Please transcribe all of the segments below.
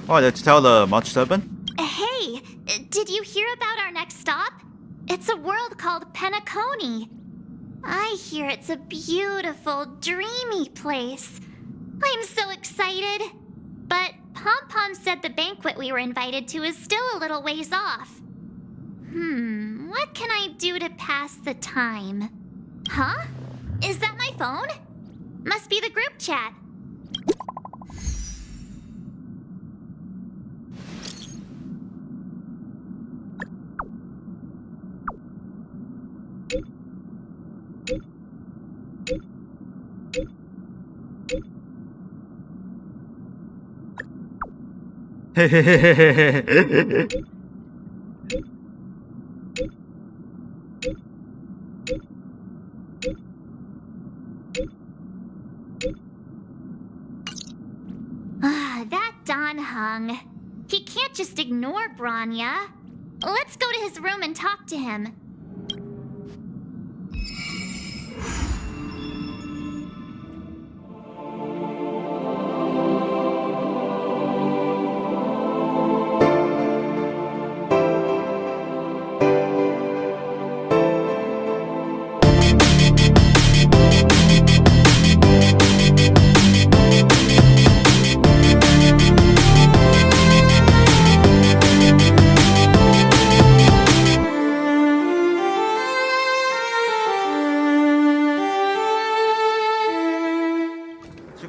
Oh, let's tell the March 7? Hey, did you hear about our next stop? It's a world called Penacony. I hear it's a beautiful, dreamy place. I'm so excited. But Pom Pom said the banquet we were invited to is still a little ways off. What can I do to pass the time? Huh? Is that my phone? Must be the group chat. That Don Hung. He can't just ignore Branya. Let's go to his room and talk to him.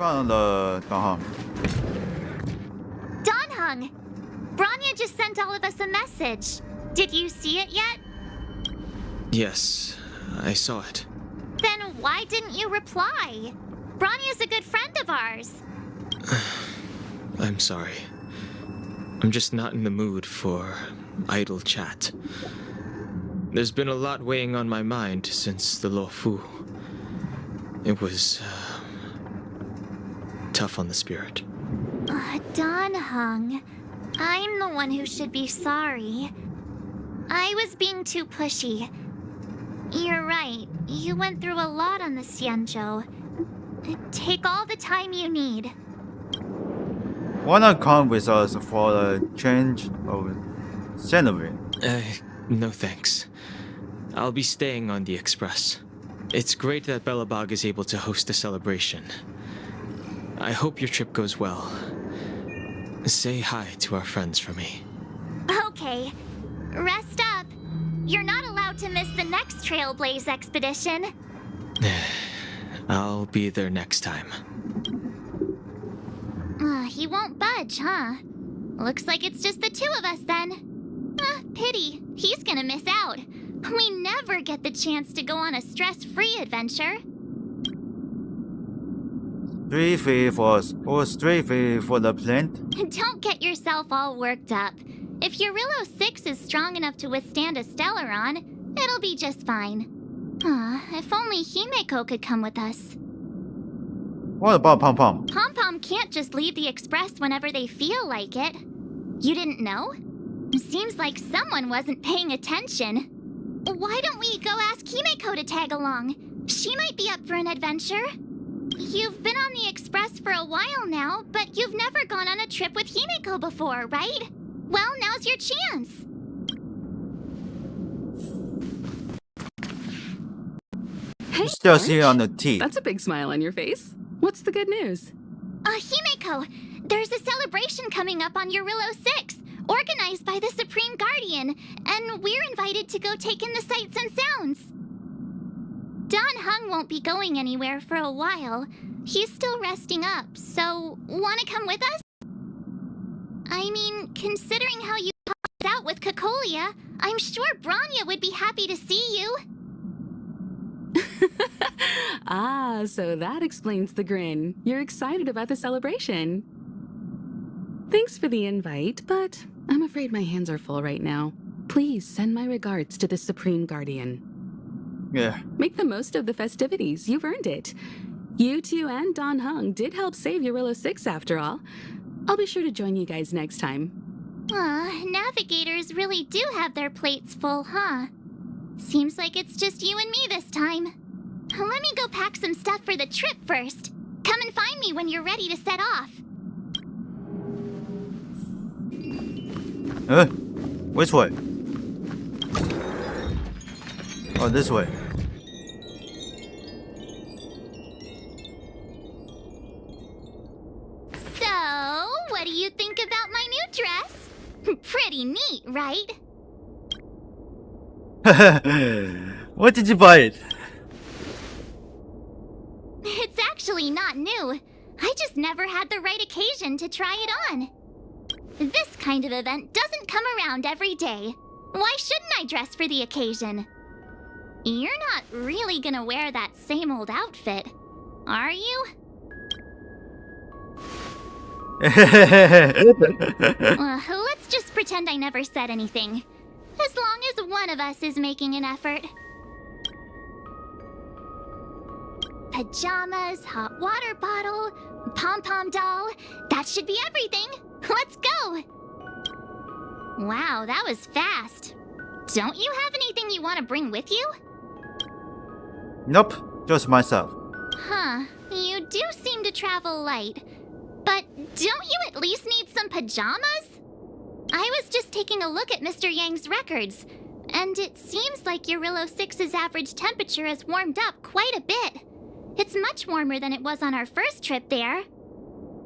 시간은 나 Don Hung! Branya just sent all of us a message. Did you see it yet? Yes, I saw it. Then why didn't you reply? Branya's a good friend of ours. I'm sorry. I'm just not in the mood for idle chat. There's been a lot weighing on my mind since the Lo Fu. It was tough on the spirit. Don Hung, I'm the one who should be sorry. I was being too pushy. You're right, you went through a lot on the Xianzhou. Take all the time you need. Wanna come with us for a change of scenery? No thanks. I'll be staying on the Express. It's great that Belobog is able to host a celebration. I hope your trip goes well. Say hi to our friends for me. Okay, rest up. You're not allowed to miss the next Trailblaze expedition. I'll be there next time. He won't budge, huh? Looks like it's just the two of us then. Pity. He's gonna miss out. We never get the chance to go on a stress-free adventure. 3 fee for us, or 3 fee for the plant? Don't get yourself all worked up. If your Rillo 6 is strong enough to withstand a Stellaron, it'll be just fine. If only Himeko could come with us. What about Pom Pom? Pom Pom can't just leave the Express whenever they feel like it. You didn't know? Seems like someone wasn't paying attention. Why don't we go ask Himeko to tag along? She might be up for an adventure. You've been on the Express for a while now, but you've never gone on a trip with Himeko before, right? Well, now's your chance. Hey, Still see Orange. on the teeth. That's a big smile on your face. What's the good news? Himeko, there's a celebration coming up on Eurillo 6, organized by the Supreme Guardian, and we're invited to go take in the sights and sounds. Don Hung won't be going anywhere for a while. He's still resting up, so wanna come with us? I mean, considering how you popped out with Cocolia, I'm sure Branya would be happy to see you. So that explains the grin. You're excited about the celebration. Thanks for the invite, but I'm afraid my hands are full right now. Please send my regards to the Supreme Guardian. Yeah. Make the most of the festivities. You've earned it. You two and Don Hung did help save Eurillo 6 after all. I'll be sure to join you guys next time. Navigators really do have their plates full, huh? Seems like it's just you and me this time. Let me go pack some stuff for the trip first. Come and find me when you're ready to set off. Which way? Oh, this way. So, what do you think about my new dress? Pretty neat, right? What did you buy it? It's actually not new. I just never had the right occasion to try it on. This kind of event doesn't come around every day. Why shouldn't I dress for the occasion? You're not really gonna wear that same old outfit, are you? Let's just pretend I never said anything. As long as one of us is making an effort. Pajamas, hot water bottle, pom-pom doll. That should be everything. Let's go! Wow, that was fast. Don't you have anything you want to bring with you? Nope, just myself. Huh, you do seem to travel light. But don't you at least need some pajamas? I was just taking a look at Mr. Yang's records, and it seems like Eurillo 6's average temperature has warmed up quite a bit. It's much warmer than it was on our first trip there.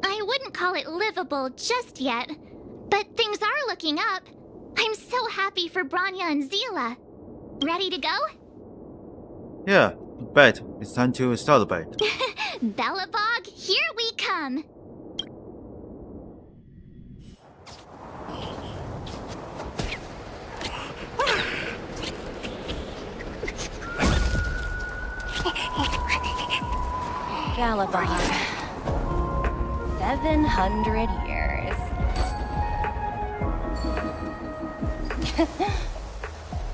I wouldn't call it livable just yet, but things are looking up. I'm so happy for Branya and Zila. Ready to go? Yeah, bet. It's time to start the bet. Bellabog, here we come! Galabon. 700 years.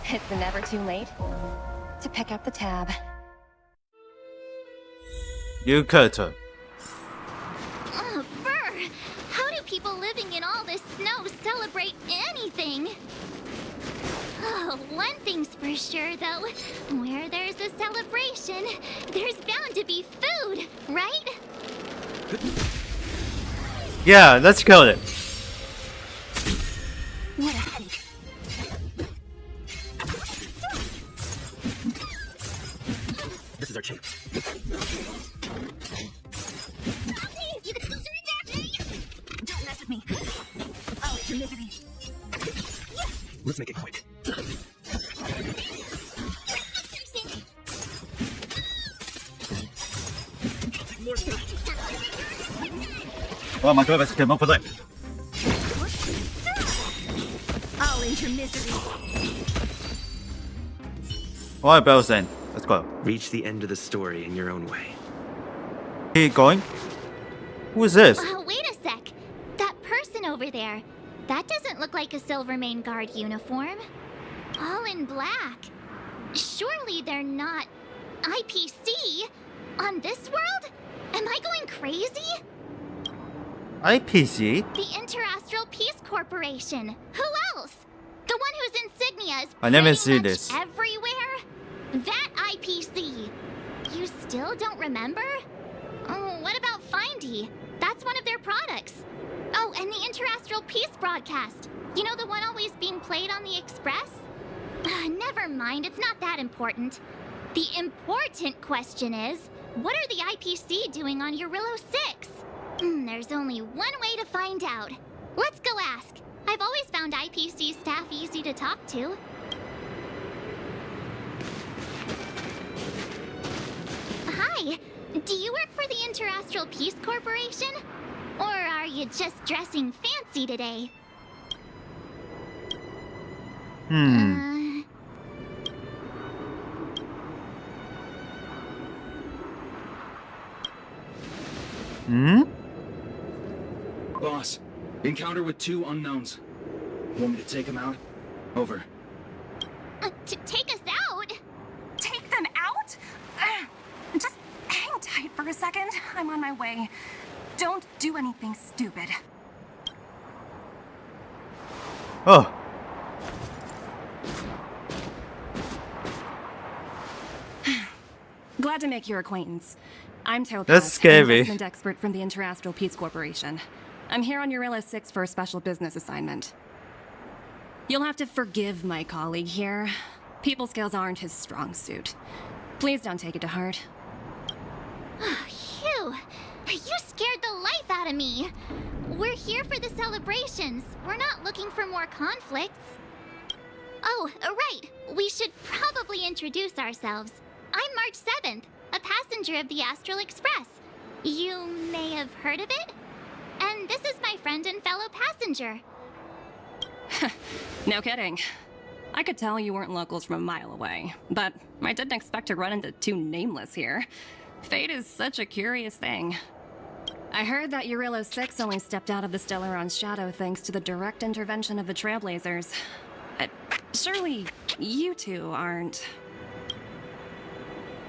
It's never too late to pick up the tab. You cut her. Oh, brr! How do people living in all this snow celebrate anything? Oh, one thing's for sure, though. Where there's a celebration, there's bound to be food, right? Yeah, let's kill it. What a headache. This is our chance. You can still surrender! Don't mess with me. Oh, it's your misery. Let's make it quick. Oh, my God, let's get for that. I'll end your misery. Alright, Bells then. Let's go. Reach the end of the story in your own way. Keep going. Who is this? Wait a sec. That person over there. That doesn't look like a Silvermane Guard uniform. All in black. Surely they're not IPC on this world? Am I going crazy? IPC? The Interastral Peace Corporation. Who else? The one whose insignia is I never pretty see much this. everywhere? That IPC. You still don't remember? Oh, what about Findy? That's one of their products. Oh, and the Interastral Peace broadcast. You know the one always being played on the Express? Never mind, it's not that important. The important question is, what are the IPC doing on Eurillo 6? There's only one way to find out. Let's go ask. I've always found IPC staff easy to talk to. Hi, do you work for the Interastral Peace Corporation? Or are you just dressing fancy today? Boss, encounter with 2 unknowns. Want me to take them out? Over. To take us out? Take them out? Just hang tight for a second. I'm on my way. Don't do anything stupid. Oh. Glad to make your acquaintance. I'm Topaz, That's scary. investment expert from the Interastral Peace Corporation. I'm here on Eurillo 6 for a special business assignment. You'll have to forgive my colleague here. People skills aren't his strong suit. Please don't take it to heart. Phew! You scared the life out of me! We're here for the celebrations. We're not looking for more conflicts. Oh, right. We should probably introduce ourselves. I'm March 7th, a passenger of the Astral Express. You may have heard of it? And this is my friend and fellow passenger. No kidding. I could tell you weren't locals from a mile away, but I didn't expect to run into two nameless here. Fate is such a curious thing. I heard that Eurillo 6 only stepped out of the Stellaron's shadow thanks to the direct intervention of the Trailblazers. Surely you two aren't...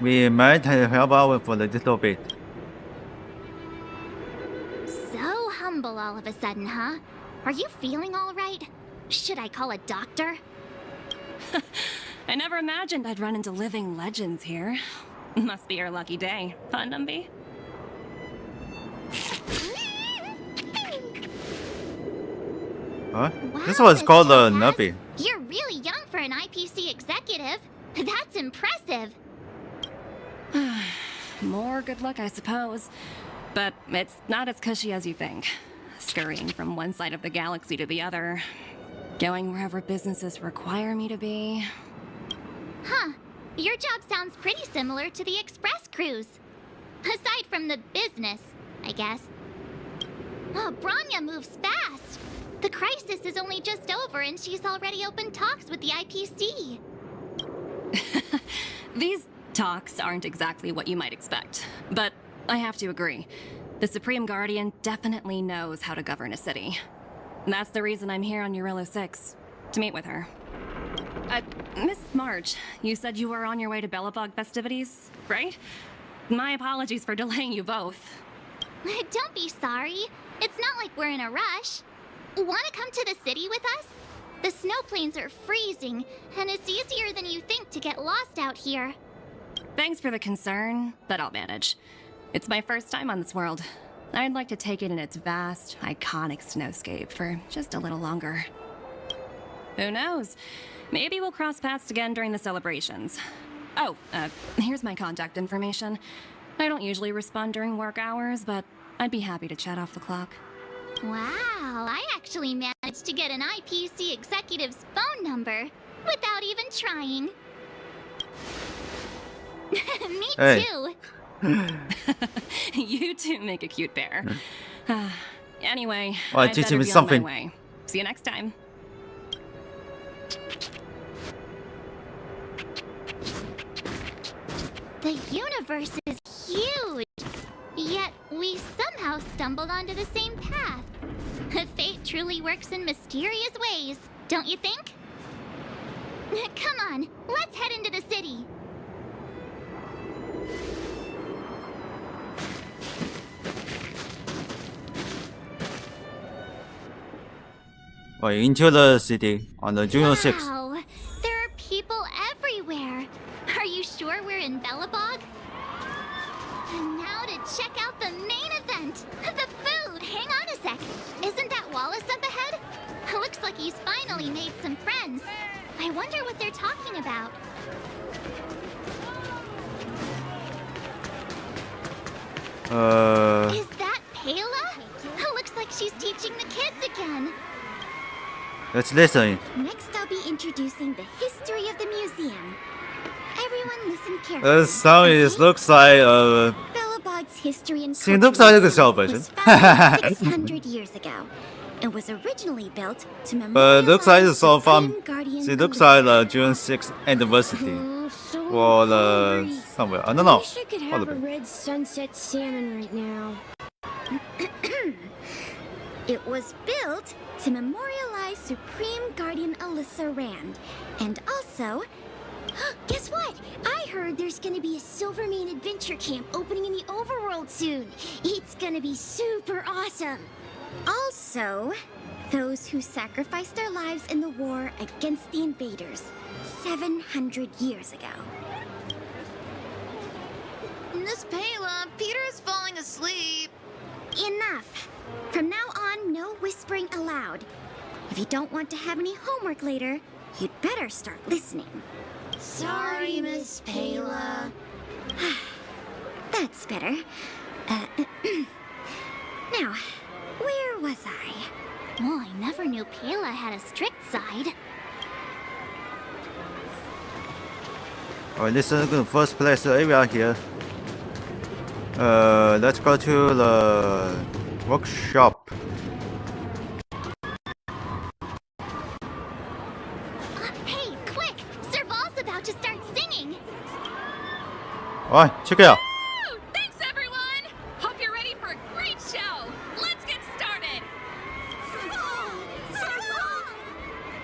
We might help out for a little bit. So humble all of a sudden, huh? Are you feeling all right? Should I call a doctor? I never imagined I'd run into living legends here. Must be your lucky day, huh, Numby? Huh? Wow, This was called Mr. Taz. Nubby. You're really young for an IPC executive. That's impressive. More good luck, I suppose. But it's not as cushy as you think. Scurrying from one side of the galaxy to the other. Going wherever businesses require me to be. Huh. Your job sounds pretty similar to the express cruise. Aside from the business, I guess. Oh, Branya moves fast. The crisis is only just over and she's already opened talks with the IPC. These talks aren't exactly what you might expect. But I have to agree. The Supreme Guardian definitely knows how to govern a city. That's the reason I'm here on Eurillo 6, to meet with her. Miss March, you said you were on your way to Belobog festivities, right? My apologies for delaying you both. Don't be sorry. It's not like we're in a rush. Want to come to the city with us? The snow plains are freezing, and it's easier than you think to get lost out here. Thanks for the concern, but I'll manage. It's my first time on this world. I'd like to take it in its vast, iconic snowscape for just a little longer. Who knows? Maybe we'll cross paths again during the celebrations. Oh, here's my contact information. I don't usually respond during work hours, but I'd be happy to chat off the clock. Wow, I actually managed to get an IPC executive's phone number without even trying. Me Hey. too. You two make a cute pair. Anyway, Well, I'd teach better him be something. on my way. See you next time. The universe is huge, yet we somehow stumbled onto the same path. Fate truly works in mysterious ways, don't you think? Come on, let's head into the city. Into the city on the June 6th. Wow, there are people everywhere. Are you sure we're in Belobog? And now to check out the main event, the food. Hang on a sec. Isn't that Wallace up ahead? Looks like he's finally made some friends. I wonder what they're talking about. Is that Payla? Looks like she's teaching the kids again. Let's listen. Next, I'll be introducing the history of the museum. Everyone listen carefully. The sound is looks like Belobog's history and It looks like a celebration. was founded 600 years ago and was originally built to But looks like it's so Supreme fun. Guardian It looks like Elizabeth. the June 6th anniversary So or hungry. somewhere. I don't know. Wish I could All have of a it. red sunset salmon right now. It was built to memorialize Supreme Guardian Alyssa Rand, and also... Guess what? I heard there's gonna be a Silvermane adventure camp opening in the overworld soon. It's gonna be super awesome. Also, those who sacrificed their lives in the war against the invaders 700 years ago. Miss Payla, Peter's falling asleep. Enough! From now on, no whispering allowed. If you don't want to have any homework later, you'd better start listening. Sorry, Miss Payla. That's better. Now, where was I? Oh, I never knew Payla had a strict side. Alright, this is the first place area here. Let's go to the workshop. Hey, quick! Serval's about to start singing! Alright, check it out. Woo! Thanks, everyone! Hope you're ready for a great show. Let's get started.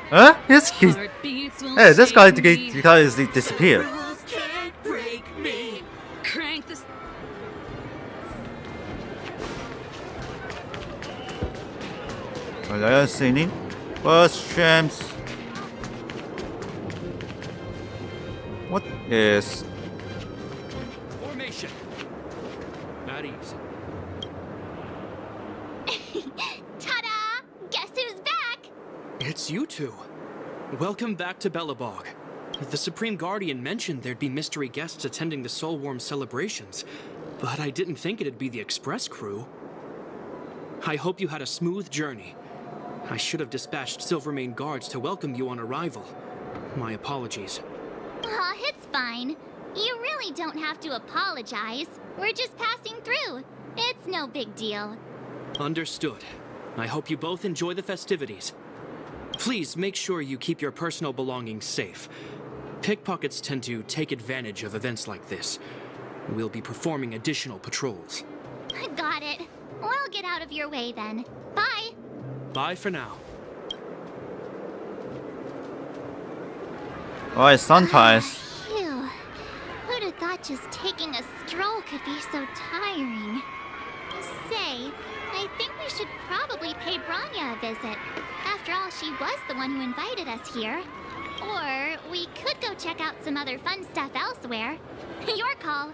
Huh? Hey, this guy disappeared. Crank this. Alright, singing. First champs. What is? Formation. At ease. Ta-da! Guess who's back? It's you two. Welcome back to Belobog. The Supreme Guardian mentioned there'd be mystery guests attending the Soulworm celebrations, but I didn't think it'd be the Express crew. I hope you had a smooth journey. I should have dispatched Silvermane guards to welcome you on arrival. My apologies. Aw, it's fine. You really don't have to apologize. We're just passing through. It's no big deal. Understood. I hope you both enjoy the festivities. Please make sure you keep your personal belongings safe. Pickpockets tend to take advantage of events like this. We'll be performing additional patrols. Got it. We'll get out of your way then. Bye. Bye for now. Alright, sometimes. Phew. Who'd have thought just taking a stroll could be so tiring? Say, I think we should probably pay Branya a visit. After all, she was the one who invited us here. Or we could go check out some other fun stuff elsewhere. Your call.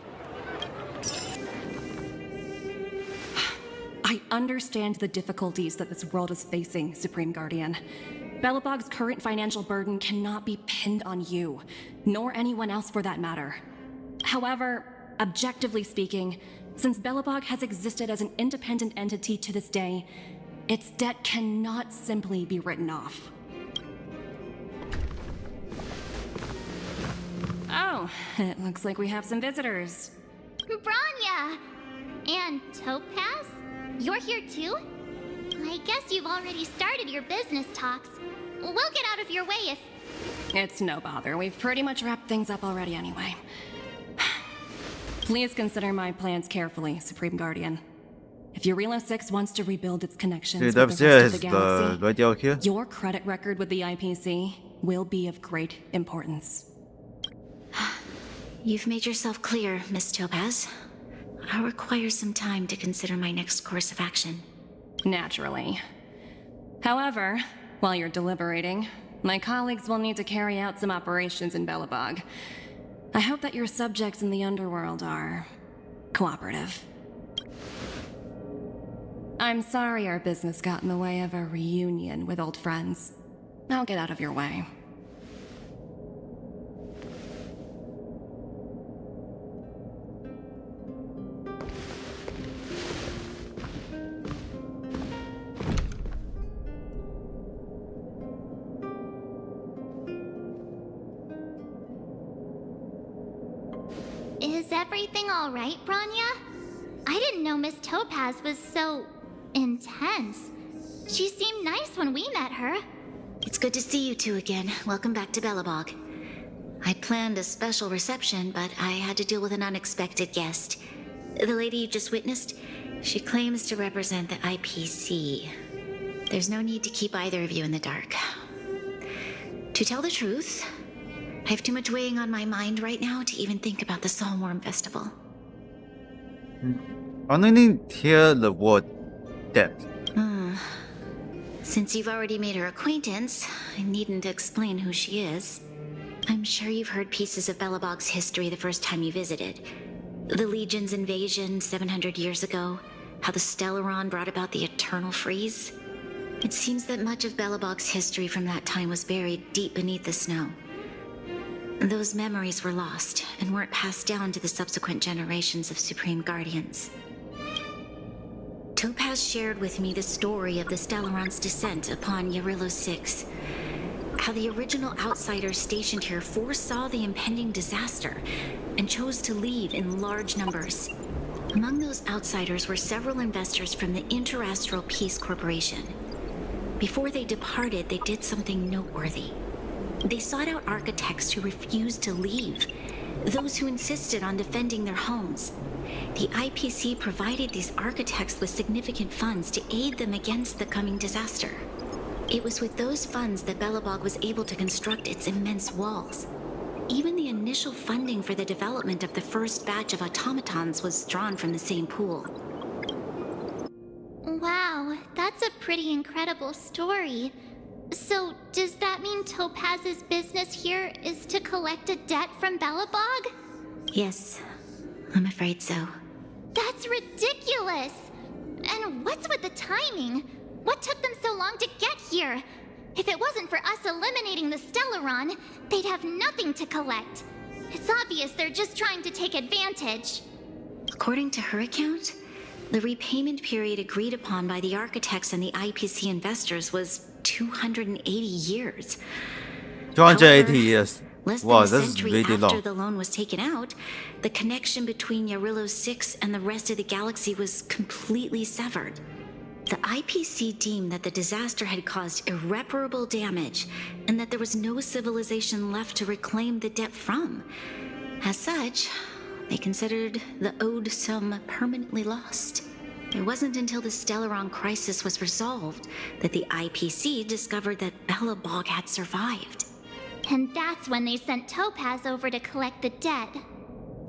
I understand the difficulties that this world is facing, Supreme Guardian. Belobog's current financial burden cannot be pinned on you, nor anyone else for that matter. However, objectively speaking, since Belobog has existed as an independent entity to this day, its debt cannot simply be written off. Oh, it looks like we have some visitors. Branya! And Topaz? You're here too? I guess you've already started your business talks. We'll get out of your way if... It's no bother. We've pretty much wrapped things up already anyway. Please consider my plans carefully, Supreme Guardian. If Eurilo 6 wants to rebuild its connections with the rest of the galaxy, radio here. your credit record with the IPC will be of great importance. You've made yourself clear, Miss Topaz. I'll require some time to consider my next course of action. Naturally. However, while you're deliberating, my colleagues will need to carry out some operations in Belobog. I hope that your subjects in the underworld are cooperative. I'm sorry our business got in the way of a reunion with old friends. I'll get out of your way. Is everything all right, Branya? I didn't know Miss Topaz was so... intense. She seemed nice when we met her. It's good to see you two again. Welcome back to Belobog. I planned a special reception, but I had to deal with an unexpected guest. The lady you just witnessed, she claims to represent the IPC. There's no need to keep either of you in the dark. To tell the truth, I have too much weighing on my mind right now to even think about the Soulworm Festival. I didn't hear the word debt. Since you've already made her acquaintance, I needn't explain who she is. I'm sure you've heard pieces of Belobog's history the first time you visited. The Legion's invasion 700 years ago, how the Stellaron brought about the Eternal Freeze. It seems that much of Belobog's history from that time was buried deep beneath the snow. Those memories were lost and weren't passed down to the subsequent generations of Supreme Guardians. Topaz shared with me the story of the Stellaron's descent upon Yarillo 6. How the original outsiders stationed here foresaw the impending disaster and chose to leave in large numbers. Among those outsiders were several investors from the Interastral Peace Corporation. Before they departed, they did something noteworthy. They sought out architects who refused to leave, those who insisted on defending their homes. The IPC provided these architects with significant funds to aid them against the coming disaster. It was with those funds that Belobog was able to construct its immense walls. Even the initial funding for the development of the first batch of automatons was drawn from the same pool. Wow, that's a pretty incredible story. So, does that mean Topaz's business here is to collect a debt from Belobog? Yes, I'm afraid so. That's ridiculous! And what's with the timing? What took them so long to get here? If it wasn't for us eliminating the Stellaron, they'd have nothing to collect. It's obvious they're just trying to take advantage. According to her account, the repayment period agreed upon by the architects and the IPC investors was 280 years. 280 years. Less than Wow, a that's century really after long. the loan was taken out, the connection between Yarillo 6 and the rest of the galaxy was completely severed. The IPC deemed that the disaster had caused irreparable damage and that there was no civilization left to reclaim the debt from. As such, they considered the owed sum permanently lost. It wasn't until the Stellaron crisis was resolved that the IPC discovered that Belobog had survived. And that's when they sent Topaz over to collect the debt.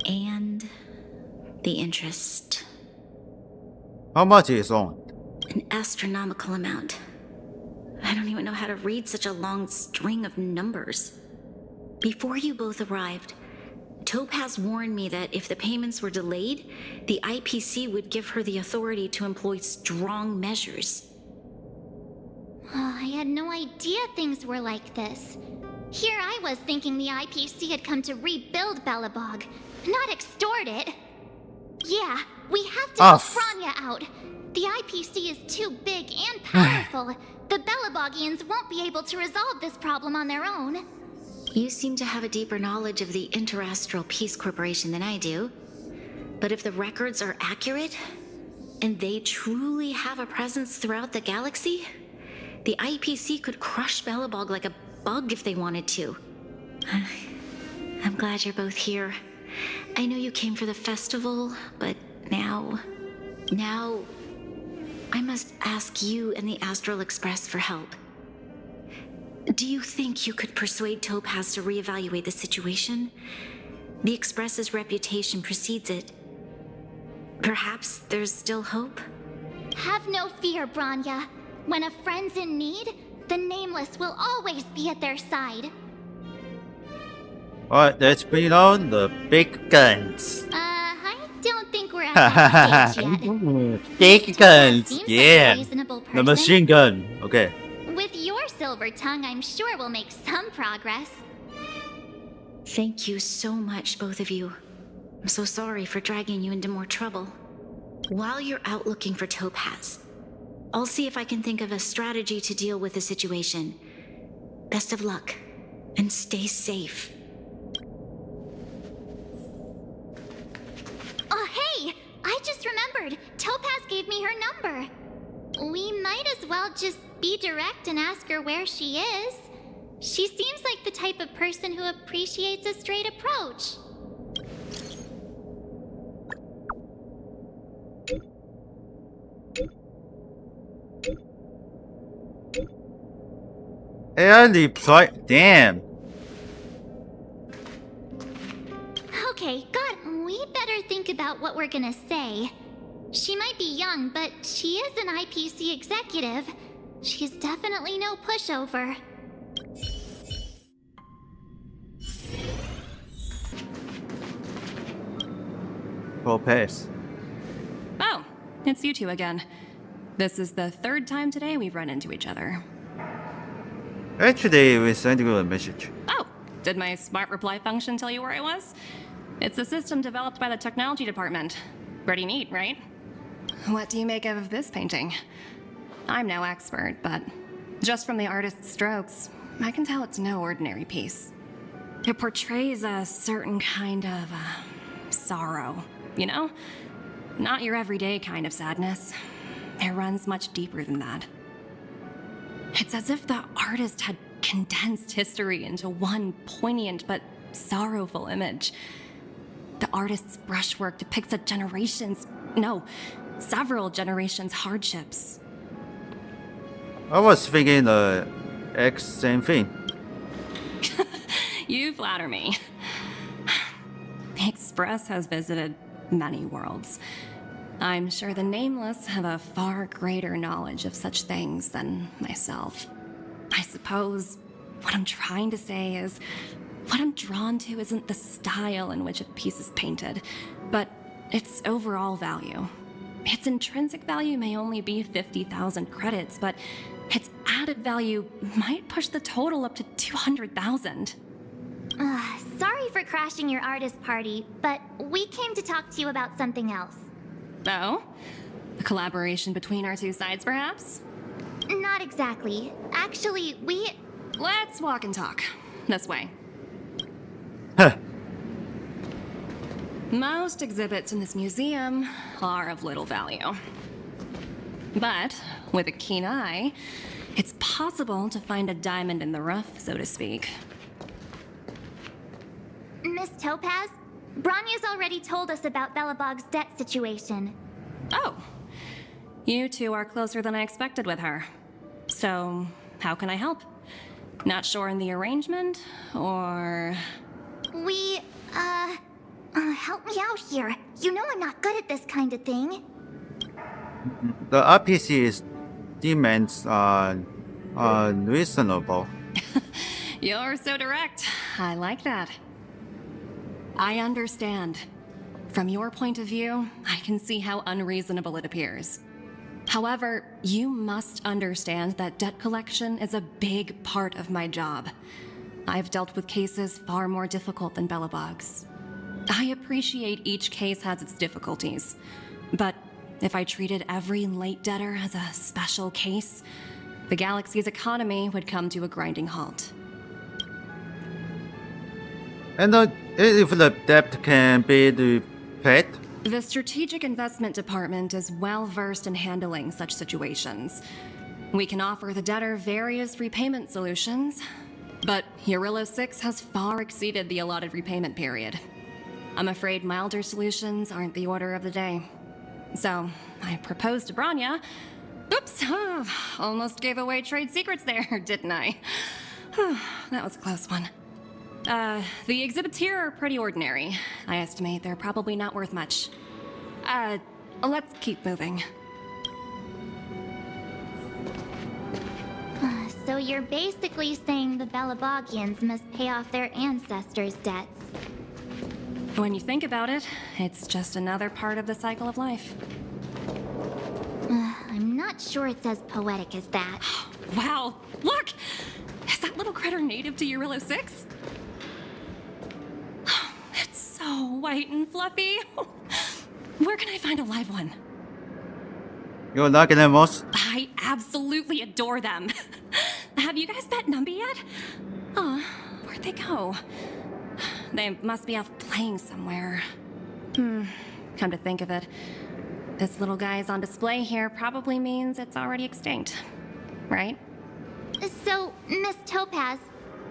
And the interest. How much is on? An astronomical amount. I don't even know how to read such a long string of numbers. Before you both arrived, Topaz warned me that if the payments were delayed, the IPC would give her the authority to employ strong measures. Oh, I had no idea things were like this. Here I was thinking the IPC had come to rebuild Belobog, not extort it. Yeah, we have to help Franya out. The IPC is too big and powerful. The Belobogians won't be able to resolve this problem on their own. You seem to have a deeper knowledge of the Interastral Peace Corporation than I do. But if the records are accurate, and they truly have a presence throughout the galaxy, the IPC could crush Belobog like a bug if they wanted to. I'm glad you're both here. I know you came for the festival, but now I must ask you and the Astral Express for help. Do you think you could persuade Topaz to reevaluate the situation? The Express's reputation precedes it. Perhaps there's still hope? Have no fear, Branya. When a friend's in need, the Nameless will always be at their side. Alright, let's bring on the big guns. I don't think we're at that stage yet. Big guns, Seems like yeah. a reasonable The person. machine gun. Okay. With your silver tongue, I'm sure we'll make some progress. Thank you so much, both of you. I'm so sorry for dragging you into more trouble. While you're out looking for Topaz, I'll see if I can think of a strategy to deal with the situation. Best of luck, and stay safe. Oh, hey! I just remembered. Topaz gave me her number. We might as well just be direct and ask her where she is. She seems like the type of person who appreciates a straight approach. And the plot. Damn. Okay, God, we better think about what we're gonna say. She might be young, but she is an IPC executive. She's definitely no pushover. Topaz. Oh, it's you two again. This is the third time today we've run into each other. Actually, we sent you a message. Oh, did my smart reply function tell you where I was? It's a system developed by the technology department. Pretty neat, right? What do you make of this painting? I'm no expert, but just from the artist's strokes, I can tell it's no ordinary piece. It portrays a certain kind of sorrow, you know? Not your everyday kind of sadness. It runs much deeper than that. It's as if the artist had condensed history into one poignant but sorrowful image. The artist's brushwork depicts several generations' hardships. I was thinking the same thing. You flatter me. The Express has visited many worlds. I'm sure the Nameless have a far greater knowledge of such things than myself. I suppose what I'm trying to say is, what I'm drawn to isn't the style in which a piece is painted, but its overall value. Its intrinsic value may only be 50,000 credits, but its added value might push the total up to 200,000. Sorry for crashing your artist party, but we came to talk to you about something else. Oh? A collaboration between our two sides, perhaps? Not exactly. Actually, Let's walk and talk. This way. Huh. Most exhibits in this museum are of little value. But with a keen eye, it's possible to find a diamond in the rough, so to speak. Miss Topaz, Bronya's already told us about Belobog's debt situation. Oh. You two are closer than I expected with her. So, how can I help? Not sure in the arrangement, or... Help me out here. You know I'm not good at this kind of thing. The RPC's demands are reasonable. You're so direct. I like that. I understand. From your point of view, I can see how unreasonable it appears. However, you must understand that debt collection is a big part of my job. I've dealt with cases far more difficult than Belobog's. I appreciate each case has its difficulties, but if I treated every late debtor as a special case, the galaxy's economy would come to a grinding halt. And if the debt can be repaid? The Strategic Investment Department is well versed in handling such situations. We can offer the debtor various repayment solutions, but Eurilo 6 has far exceeded the allotted repayment period. I'm afraid milder solutions aren't the order of the day. So, I proposed to Bronya. Oops, almost gave away trade secrets there, didn't I? That was a close one. The exhibits here are pretty ordinary. I estimate they're probably not worth much. Let's keep moving. So you're basically saying the Belabogians must pay off their ancestors' debts. When you think about it, it's just another part of the cycle of life. I'm not sure it's as poetic as that. Wow, look! Is that little critter native to Eurilo 6? It's so white and fluffy. Where can I find a live one? You like animals? I absolutely adore them. Have you guys met Numby yet? Oh, where'd they go? They must be off playing somewhere. Come to think of it, this little guy's on display here probably means it's already extinct, right? So, Miss Topaz,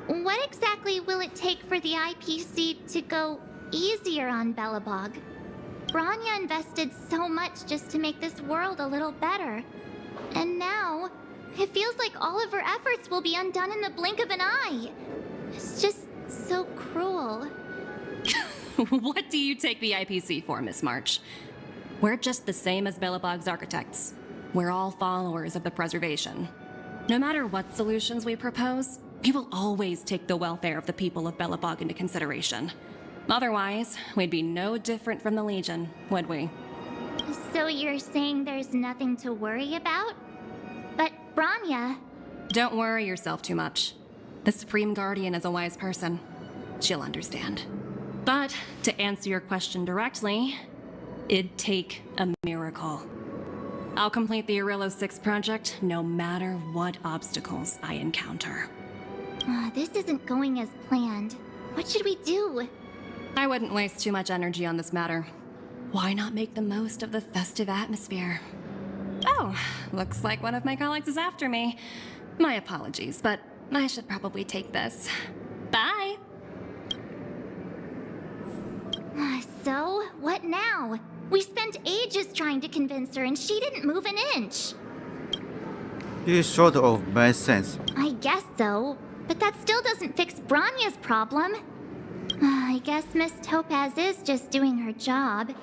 what exactly will it take for the IPC to go easier on Belobog? Bronya invested so much just to make this world a little better. And now, it feels like all of her efforts will be undone in the blink of an eye. It's just so cruel. What do you take the IPC for, Miss March? We're just the same as Belobog's architects. We're all followers of the preservation. No matter what solutions we propose, we will always take the welfare of the people of Belobog into consideration. Otherwise, we'd be no different from the Legion, would we? So you're saying there's nothing to worry about? But Branya... Don't worry yourself too much. The Supreme Guardian is a wise person. She'll understand. But to answer your question directly, it'd take a miracle. I'll complete the Arillo 6 project no matter what obstacles I encounter. This isn't going as planned. What should we do? I wouldn't waste too much energy on this matter. Why not make the most of the festive atmosphere? Oh, looks like one of my colleagues is after me. My apologies, but I should probably take this. Bye! So, what now? We spent ages trying to convince her and she didn't move an inch. You sort of made sense. I guess so, but that still doesn't fix Branya's problem. I guess Miss Topaz is just doing her job.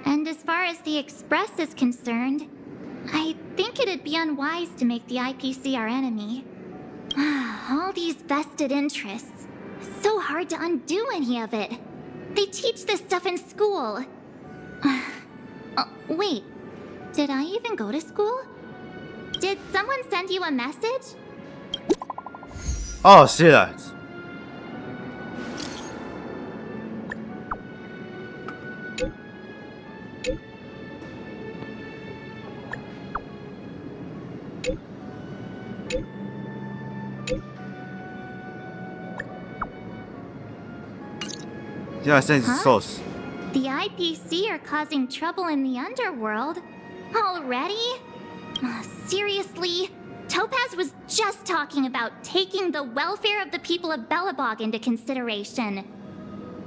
And as far as the Express is concerned, I think it'd be unwise to make the IPC our enemy. All these vested interests. So hard to undo any of it. They teach this stuff in school. Wait, did I even go to school? Did someone send you a message? Oh, shit. Yeah, I think it's sauce. The IPC are causing trouble in the underworld? Already? Seriously? Topaz was just talking about taking the welfare of the people of Belobog into consideration.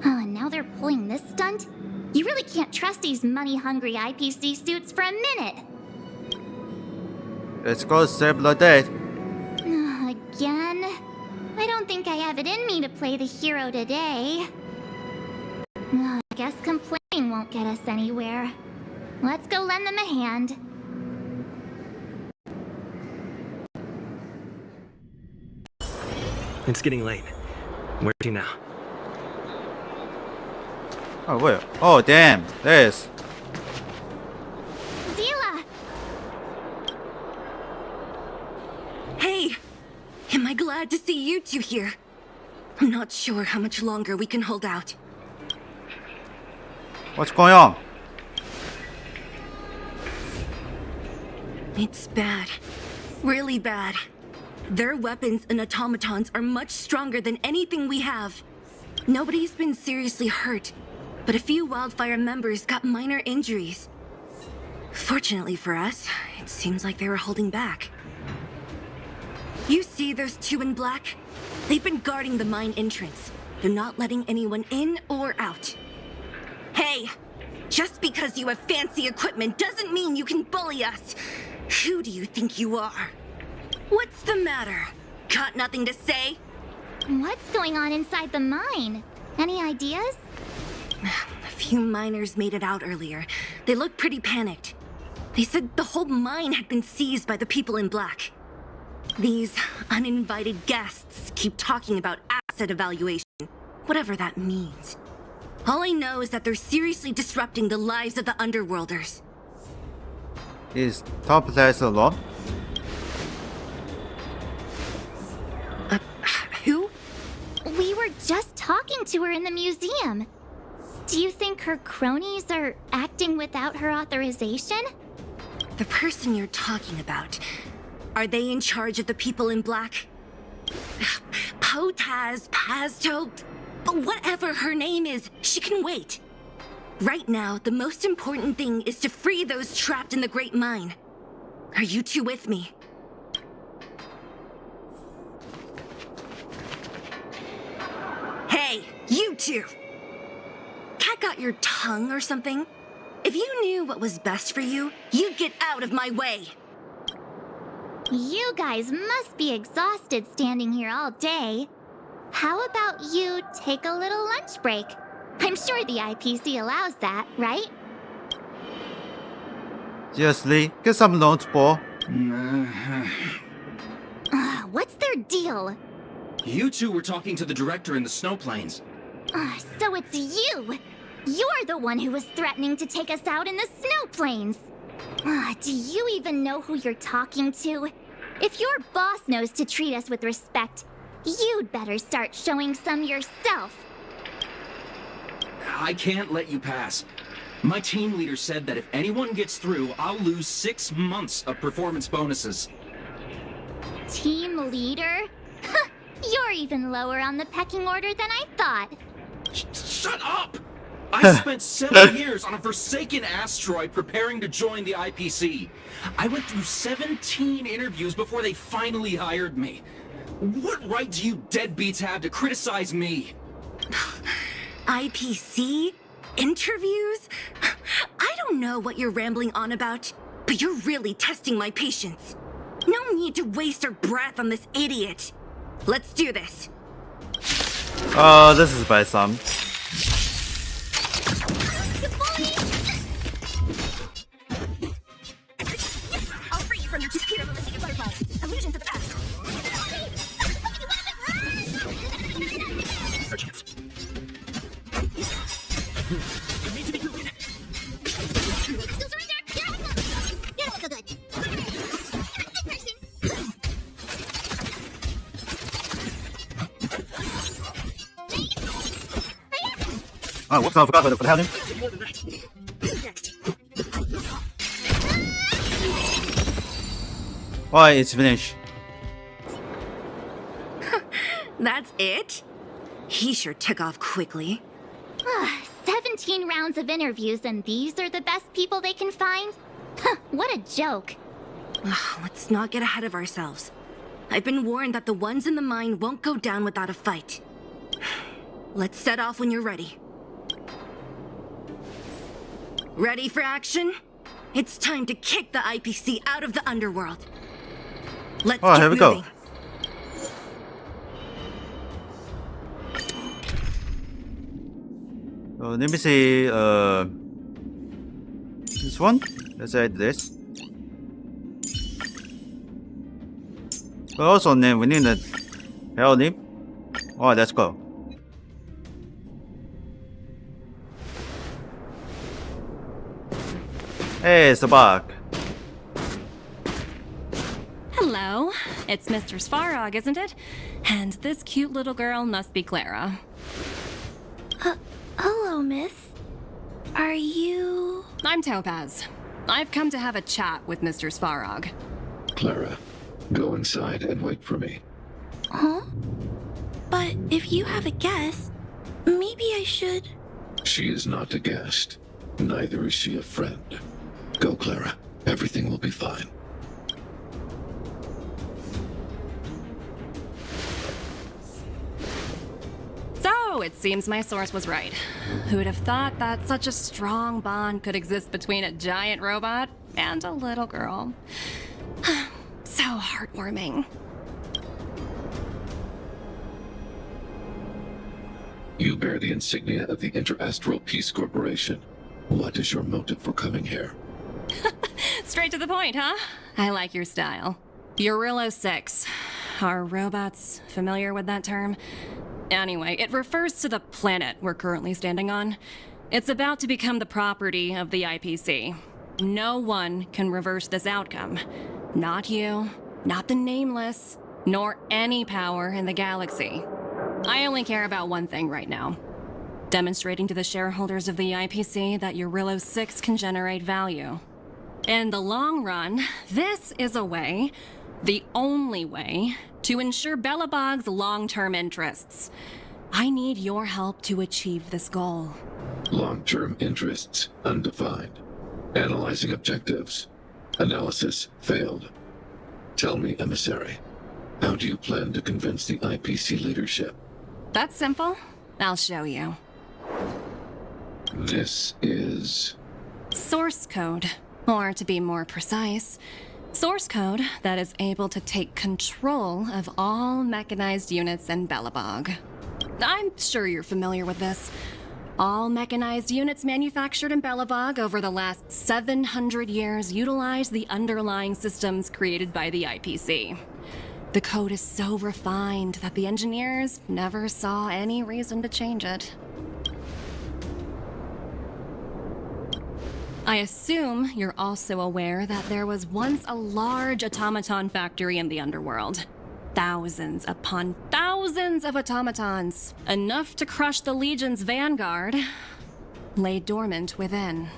Oh, and now they're pulling this stunt? You really can't trust these money-hungry IPC suits for a minute. Let's go save the date. Again? I don't think I have it in me to play the hero today. I guess complaining won't get us anywhere. Let's go lend them a hand. It's getting late. Where to now? Oh, wait. Oh, damn. There's. Zila! Hey! Am I glad to see you two here? I'm not sure how much longer we can hold out. What's going on? It's bad. Really bad. Their weapons and automatons are much stronger than anything we have. Nobody's been seriously hurt, but a few Wildfire members got minor injuries. Fortunately for us, it seems like they were holding back. You see those two in black? They've been guarding the mine entrance. They're not letting anyone in or out. Hey! Just because you have fancy equipment doesn't mean you can bully us! Who do you think you are? What's the matter? Got nothing to say? What's going on inside the mine? Any ideas? A few miners made it out earlier. They looked pretty panicked. They said the whole mine had been seized by the people in black. These uninvited guests keep talking about asset evaluation, whatever that means. All I know is that they're seriously disrupting the lives of the Underworlders. Is Topaz alone? Who? We were just talking to her in the museum. Do you think her cronies are acting without her authorization? The person you're talking about. Are they in charge of the people in black? Potaz, Pazto, whatever her name is, she can wait. Right now, the most important thing is to free those trapped in the Great Mine. Are you two with me? Hey, you two! Cat got your tongue or something? If you knew what was best for you, you'd get out of my way! You guys must be exhausted standing here all day. How about you take a little lunch break? I'm sure the IPC allows that, right? Yes, Lee. Get some lunch, ball. What's their deal? You two were talking to the director in the snow plains. So it's you! You're the one who was threatening to take us out in the snow plains. Do you even know who you're talking to? If your boss knows to treat us with respect, you'd better start showing some yourself. I can't let you pass. My team leader said that if anyone gets through, I'll lose 6 months of performance bonuses. Team leader? You're even lower on the pecking order than I thought. Shut up! I spent 7 years on a forsaken asteroid preparing to join the IPC. I went through 17 interviews before they finally hired me. What right do you deadbeats have to criticize me? IPC? Interviews? I don't know what you're rambling on about, but you're really testing my patience. No need to waste our breath on this idiot. Let's do this. Oh, this is by some. I'll free you from your computer hallucinating butterflies. Illusions of the past. You need to be moving. Still surrender! You don't look so good. Oh, whoops, I forgot what happened. Alright, it's finished. That's it? He sure took off quickly. 17 rounds of interviews and these are the best people they can find? What a joke. Let's not get ahead of ourselves. I've been warned that the ones in the mine won't go down without a fight. Let's set off when you're ready. Ready for action? It's time to kick the IPC out of the underworld. Let's get here we moving. go. Let me see, this one? Let's add this. Also, then we need a hell name. Alright, let's go. Hey, it's the bug. Hello. It's Mr. Svarog, isn't it? And this cute little girl must be Clara. Hello, miss. Are you... I'm Topaz. I've come to have a chat with Mr. Svarog. Clara, go inside and wait for me. Huh? But if you have a guest, maybe I should... She is not a guest. Neither is she a friend. Go, Clara. Everything will be fine. So, it seems my source was right. Who would have thought that such a strong bond could exist between a giant robot and a little girl? So heartwarming. You bear the insignia of the Interastral Peace Corporation. What is your motive for coming here? Straight to the point, huh? I like your style. Eurillo 6. Are robots familiar with that term? Anyway, it refers to the planet we're currently standing on. It's about to become the property of the IPC. No one can reverse this outcome. Not you, not the Nameless, nor any power in the galaxy. I only care about one thing right now. Demonstrating to the shareholders of the IPC that Eurillo 6 can generate value. In the long run, this is a way, the only way, to ensure Belobog's long-term interests. I need your help to achieve this goal. Long-term interests undefined. Analyzing objectives. Analysis failed. Tell me, emissary, how do you plan to convince the IPC leadership? That's simple. I'll show you. This is... Source code. Or to be more precise, source code that is able to take control of all mechanized units in Belobog. I'm sure you're familiar with this. All mechanized units manufactured in Belobog over the last 700 years utilize the underlying systems created by the IPC. The code is so refined that the engineers never saw any reason to change it. I assume you're also aware that there was once a large automaton factory in the underworld. Thousands upon thousands of automatons, enough to crush the Legion's vanguard, lay dormant within.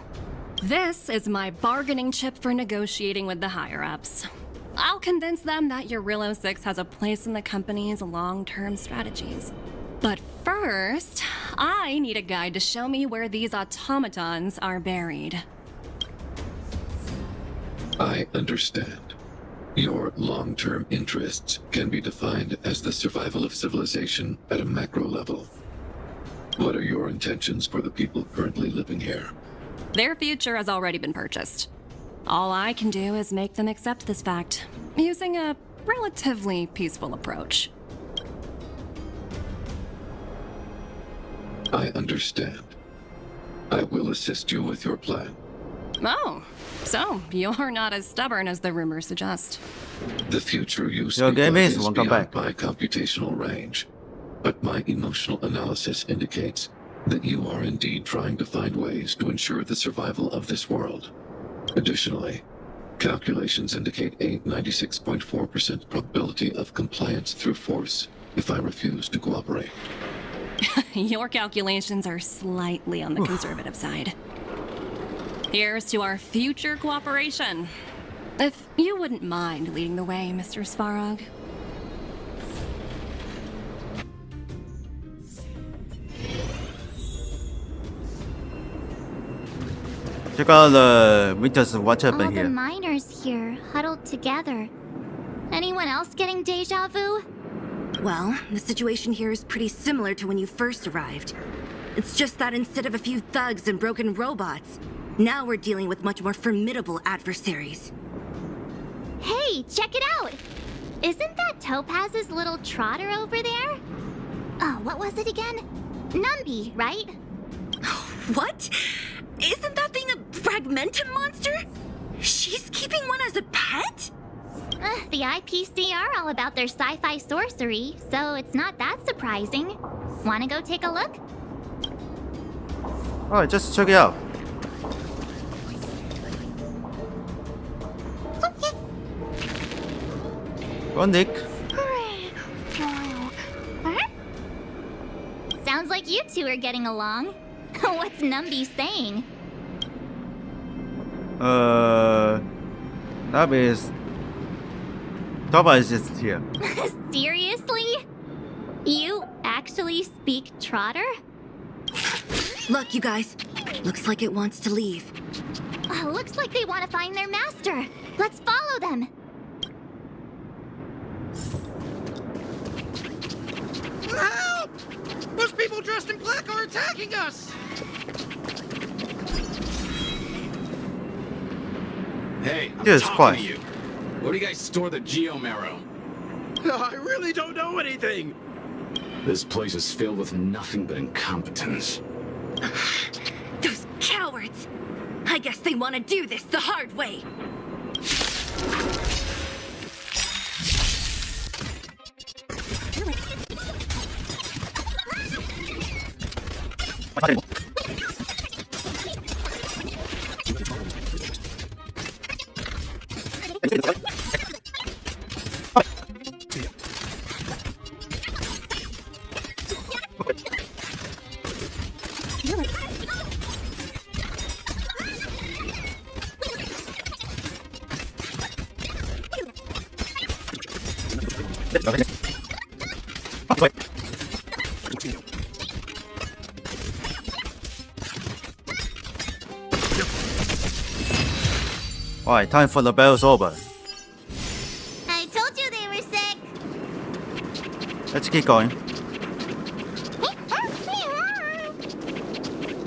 This is my bargaining chip for negotiating with the higher-ups. I'll convince them that Eurilo 6 has a place in the company's long-term strategies. But first, I need a guide to show me where these automatons are buried. I understand. Your long-term interests can be defined as the survival of civilization at a macro level. What are your intentions for the people currently living here? Their future has already been purchased. All I can do is make them accept this fact, using a relatively peaceful approach. I understand. I will assist you with your plan. Oh, so you're not as stubborn as the rumors suggest. The future you speak of is beyond my computational range, but my emotional analysis indicates that you are indeed trying to find ways to ensure the survival of this world. Additionally, calculations indicate a 96.4% probability of compliance through force if I refuse to cooperate. Your calculations are slightly on the conservative side. Here's to our future cooperation. If you wouldn't mind leading the way, Mr. Svarog. Check out the Winter's what happened All here. the miners here, huddled together. Anyone else getting deja vu? Well, the situation here is pretty similar to when you first arrived. It's just that instead of a few thugs and broken robots, now we're dealing with much more formidable adversaries. Hey, check it out! Isn't that Topaz's little trotter over there? Oh, what was it again? Numby, right? What? Isn't that thing a fragmentum monster? She's keeping one as a pet? The IPC are all about their sci-fi sorcery, so it's not that surprising. Wanna go take a look? Alright, just check it out. Go on, Nick. Sounds like you two are getting along. What's Numby saying? That is... Topaz is just here. Seriously? You actually speak Trotter? Look, you guys. Looks like it wants to leave. Looks like they want to find their master. Let's follow them. Help! Those people dressed in black are attacking us! Hey, I'm Yes, talking quite. to you. Where do you guys store the Geomarrow? I really don't know anything. This place is filled with nothing but incompetence. Those cowards! I guess they want to do this the hard way. Alright, time for the bell's over. I told you they were sick. Let's keep going.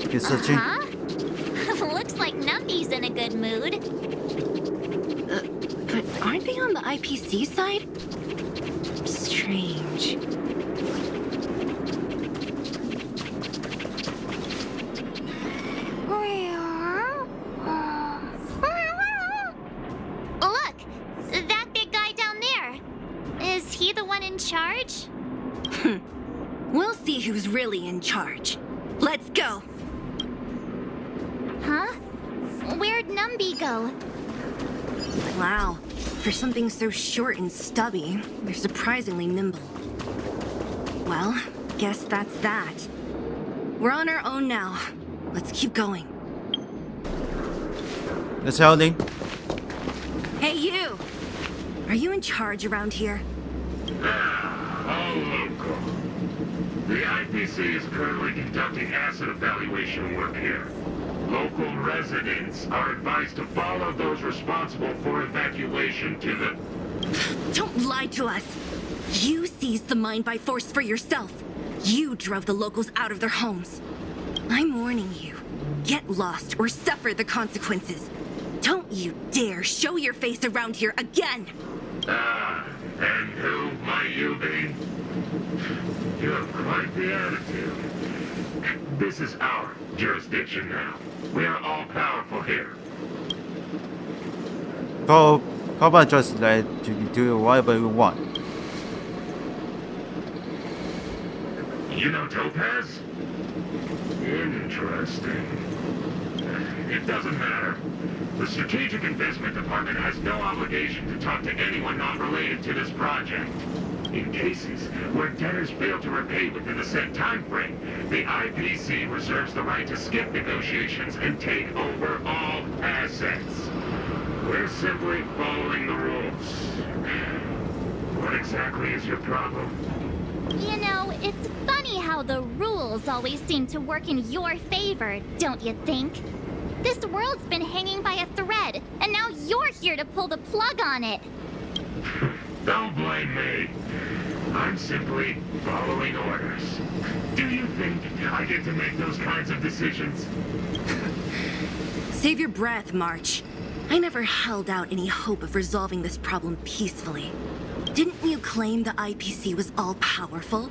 Keep searching. Looks like Numby's in a good mood. But aren't they on the IPC side? Strange. Look! That big guy down there. Is he the one in charge? We'll see who's really in charge. Let's go. Huh? Where'd Numby go? Wow. For something so short and stubby, they're surprisingly nimble. Well, guess that's that. We're on our own now. Let's keep going. Let's holding. Hey, you! Are you in charge around here? All local. The IPC is currently conducting asset evaluation work here. Local residents are advised to follow those responsible for evacuation to the... Don't lie to us! You seized the mine by force for yourself. You drove the locals out of their homes. I'm warning you. Get lost or suffer the consequences. Don't you dare show your face around here again! Ah, and who might you be? You have quite the attitude. This is our jurisdiction now. We are all powerful here. How about just let you do whatever you want? You know Topaz? Interesting. It doesn't matter. The Strategic Investment Department has no obligation to talk to anyone not related to this project. In cases where debtors fail to repay within the set time frame, the IPC reserves the right to skip negotiations and take over all assets. We're simply following the rules. What exactly is your problem? You know, it's funny how the rules always seem to work in your favor, don't you think? This world's been hanging by a thread, and now you're here to pull the plug on it. Don't blame me. I'm simply following orders. Do you think I get to make those kinds of decisions? Save your breath, March. I never held out any hope of resolving this problem peacefully. Didn't you claim the IPC was all-powerful?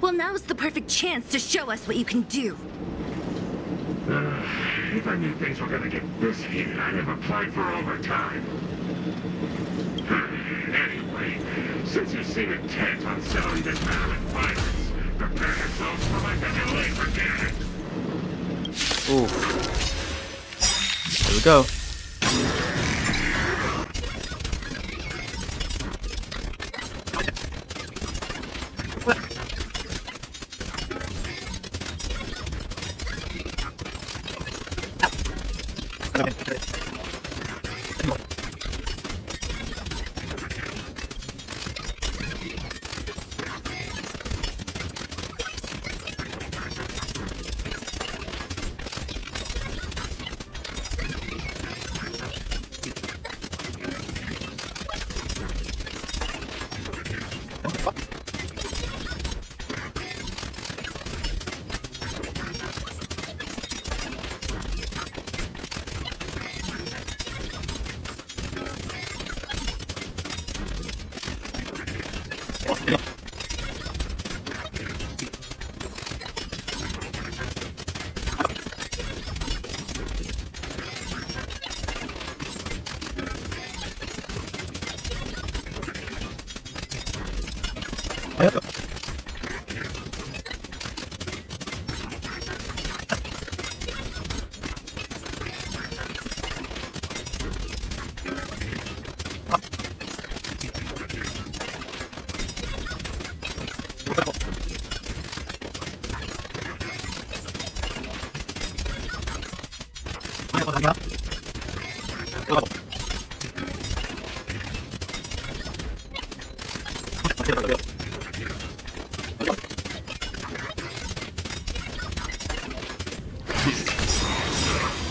Well, now's the perfect chance to show us what you can do. If I knew things were gonna get this heated, I'd have applied for overtime. Anyway, since you seem intent on selling this matter with violence, prepare yourselves for my laser cannon. Oof. There we go.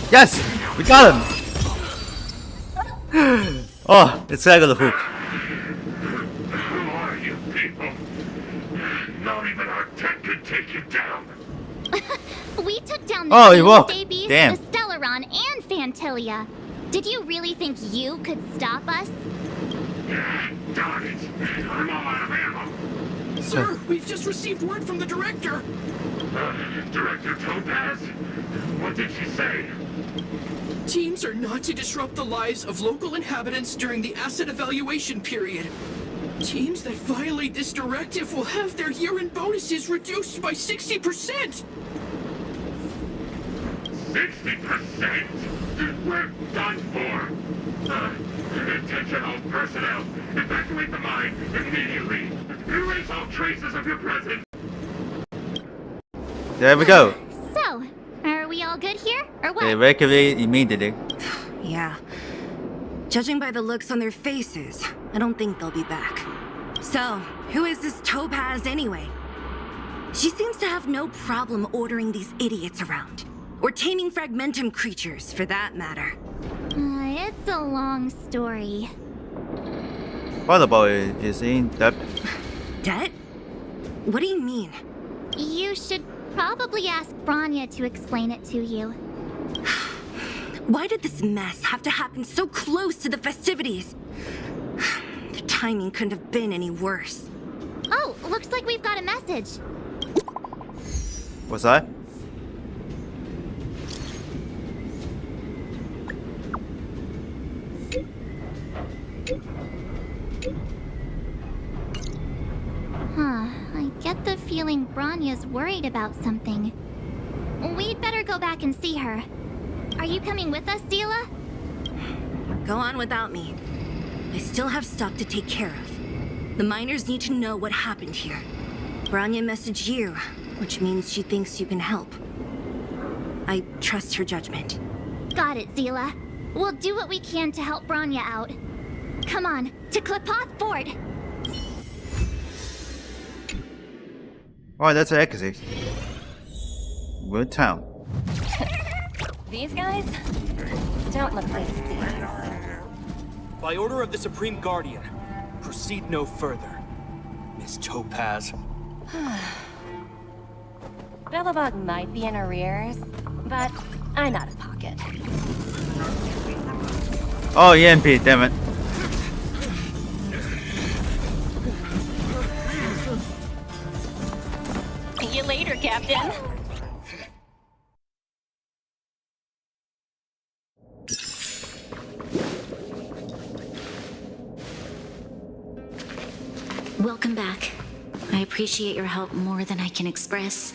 Yes! We got him! Oh, it's out of the hook. Who are you people? Not even our tech could take you down. We took down the Oh, he walked. Doomsday Beast, Damn. the Stellaron, and Phantilia. Did you really think you could stop us? Darn it. I'm all out of ammo. Sir, we've just received word from the director. Director Topaz? What did she say? Teams are not to disrupt the lives of local inhabitants during the asset evaluation period. Teams that violate this directive will have their year-end bonuses reduced by 60%. 60%? We're done for. Attention all personnel. Evacuate the mine immediately. Erase all traces of your presence. There we go. So, are we all good here, or what? Evacuate immediately. Yeah. Judging by the looks on their faces, I don't think they'll be back. So, who is this Topaz anyway? She seems to have no problem ordering these idiots around. Or taming fragmentum creatures, for that matter. It's a long story. Boy is in debt. Debt? What do you mean? You should probably ask Branya to explain it to you. Why did this mess have to happen so close to the festivities? The timing couldn't have been any worse. Oh, looks like we've got a message. What's that? I get the feeling Branya's worried about something. We'd better go back and see her. Are you coming with us, Zila? Go on without me. I still have stuff to take care of. The miners need to know what happened here. Branya messaged you, which means she thinks you can help. I trust her judgment. Got it, Zila. We'll do what we can to help Branya out. Come on, to Klipoth Fort! Alright, that's an exit. Good town. These guys don't look like thieves. By order of the Supreme Guardian, proceed no further, Miss Topaz. Belobog might be in arrears, but I'm out of pocket. Oh, EMP, damn it. See you later, Captain. Welcome back. I appreciate your help more than I can express.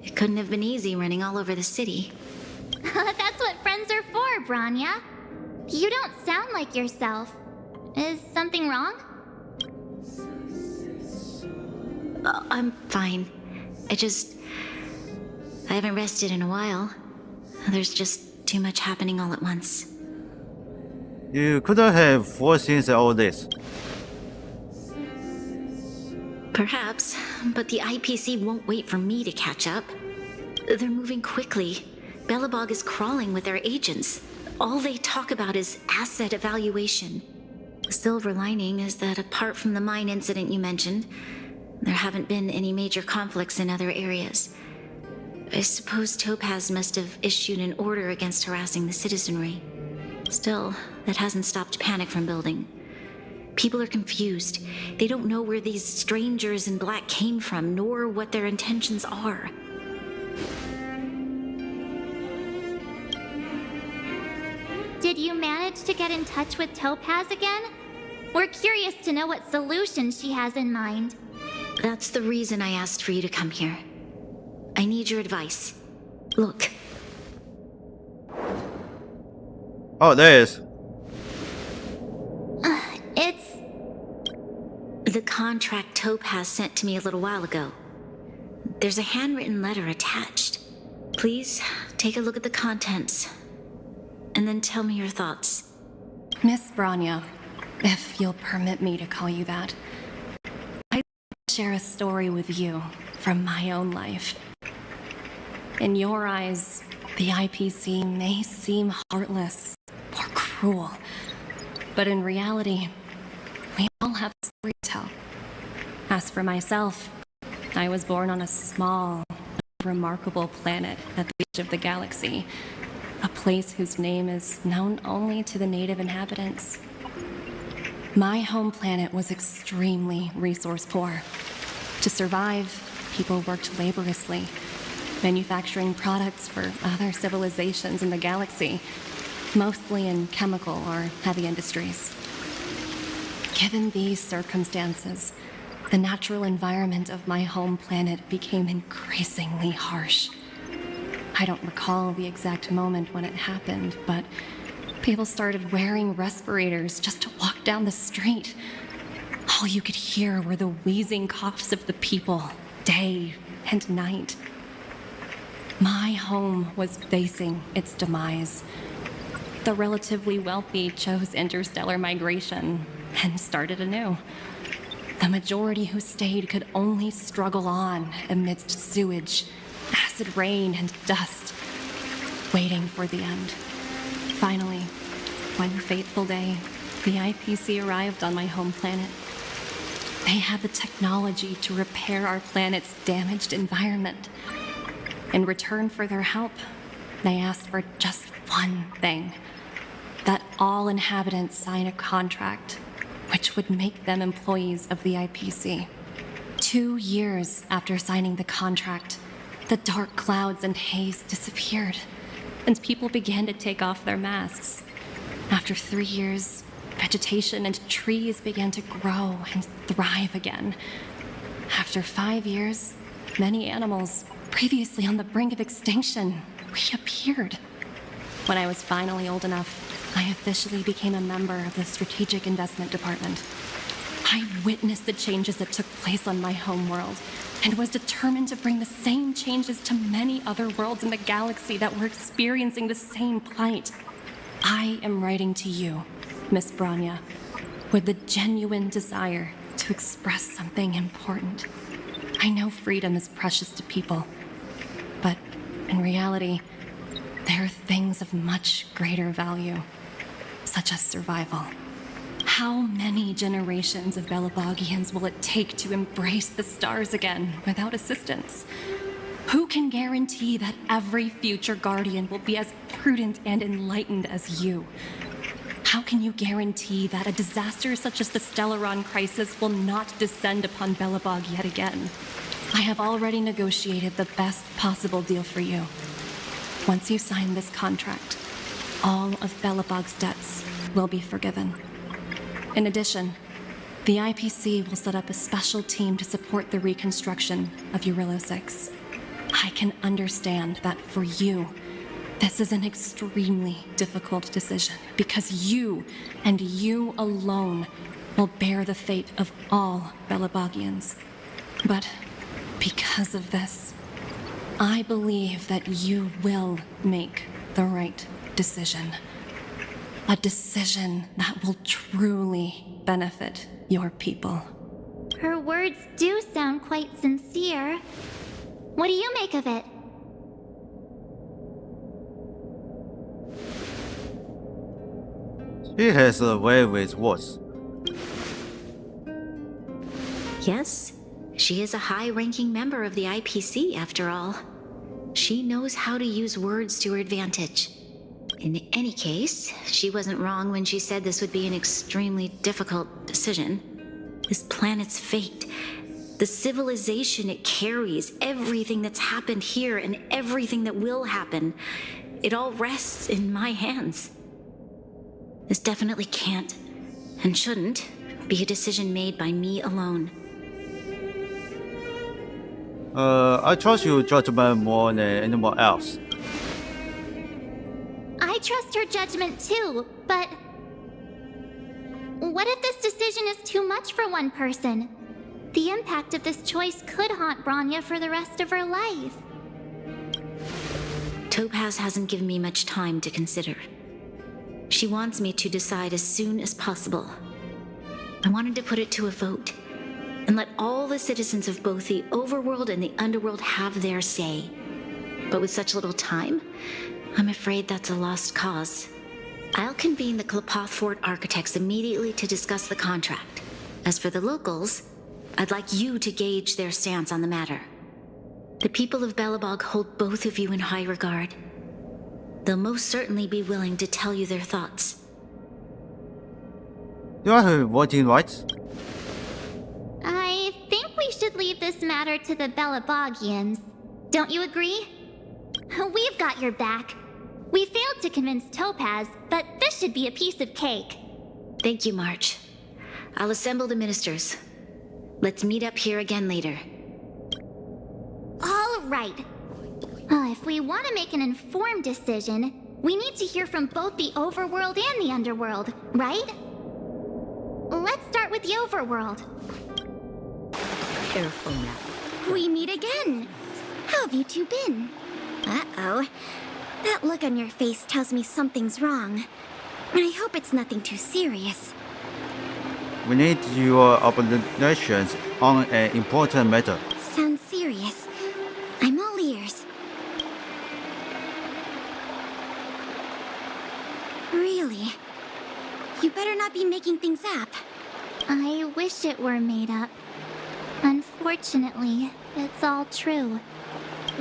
It couldn't have been easy running all over the city. That's what friends are for, Branya. You don't sound like yourself. Is something wrong? I'm fine. I haven't rested in a while. There's just too much happening all at once. You couldn't have foreseen all this. Perhaps, but the IPC won't wait for me to catch up. They're moving quickly. Belobog is crawling with their agents. All they talk about is asset evaluation. The silver lining is that apart from the mine incident you mentioned, there haven't been any major conflicts in other areas. I suppose Topaz must have issued an order against harassing the citizenry. Still, that hasn't stopped panic from building. People are confused. They don't know where these strangers in black came from, nor what their intentions are. Did you manage to get in touch with Topaz again? We're curious to know what solution she has in mind. That's the reason I asked for you to come here. I need your advice. Look. Oh, there it is. It's... The contract Topaz sent to me a little while ago. There's a handwritten letter attached. Please, take a look at the contents. And then tell me your thoughts. Miss Branya, if you'll permit me to call you that, I'd share a story with you from my own life. In your eyes, the IPC may seem heartless or cruel, but in reality, we all have a story to tell. As for myself, I was born on a small, remarkable planet at the edge of the galaxy, a place whose name is known only to the native inhabitants. My home planet was extremely resource poor. To survive, people worked laboriously, manufacturing products for other civilizations in the galaxy, mostly in chemical or heavy industries. Given these circumstances, the natural environment of my home planet became increasingly harsh. I don't recall the exact moment when it happened, but people started wearing respirators just to walk down the street. All you could hear were the wheezing coughs of the people, day and night. My home was facing its demise. The relatively wealthy chose interstellar migration and started anew. The majority who stayed could only struggle on amidst sewage, acid rain, and dust, waiting for the end. Finally, one fateful day, the IPC arrived on my home planet. They had the technology to repair our planet's damaged environment. In return for their help, they asked for just one thing: that all inhabitants sign a contract which would make them employees of the IPC. 2 years after signing the contract, the dark clouds and haze disappeared, and people began to take off their masks. After 3 years, vegetation and trees began to grow and thrive again. After 5 years, many animals, previously on the brink of extinction, reappeared. When I was finally old enough, I officially became a member of the Strategic Investment Department. I witnessed the changes that took place on my homeworld, and was determined to bring the same changes to many other worlds in the galaxy that were experiencing the same plight. I am writing to you, Miss Branya, with the genuine desire to express something important. I know freedom is precious to people, but in reality, there are things of much greater value, such as survival. How many generations of Belabogians will it take to embrace the stars again without assistance? Who can guarantee that every future Guardian will be as prudent and enlightened as you? How can you guarantee that a disaster such as the Stellaron crisis will not descend upon Belobog yet again? I have already negotiated the best possible deal for you. Once you sign this contract, all of Belobog's debts will be forgiven. In addition, the IPC will set up a special team to support the reconstruction of Eurillo 6. I can understand that for you, this is an extremely difficult decision, because you, and you alone, will bear the fate of all Belabogians. But because of this, I believe that you will make the right decision. A decision that will truly benefit your people. Her words do sound quite sincere. What do you make of it? He has a way with words. Yes, she is a high-ranking member of the IPC, after all. She knows how to use words to her advantage. In any case, she wasn't wrong when she said this would be an extremely difficult decision. This planet's fate, the civilization it carries, everything that's happened here and everything that will happen, it all rests in my hands. This definitely can't, and shouldn't, be a decision made by me alone. I trust your judgment more than anyone else. I trust her judgment too, but what if this decision is too much for one person? The impact of this choice could haunt Branya for the rest of her life. Topaz hasn't given me much time to consider. She wants me to decide as soon as possible. I wanted to put it to a vote, and let all the citizens of both the overworld and the underworld have their say. But with such little time, I'm afraid that's a lost cause. I'll convene the Klapoth Fort architects immediately to discuss the contract. As for the locals, I'd like you to gauge their stance on the matter. The people of Belobog hold both of you in high regard. They'll most certainly be willing to tell you their thoughts. You have voting rights? I think we should leave this matter to the Belabogians. Don't you agree? We've got your back. We failed to convince Topaz, but this should be a piece of cake. Thank you, March. I'll assemble the ministers. Let's meet up here again later. All right. If we want to make an informed decision, we need to hear from both the overworld and the underworld, right? Let's start with the overworld. Careful now. We meet again. How have you two been? Uh-oh. That look on your face tells me something's wrong. I hope it's nothing too serious. We need your observations on an important matter. Sounds serious. I'm all ears. Really? You better not be making things up. I wish it were made up. Unfortunately, it's all true.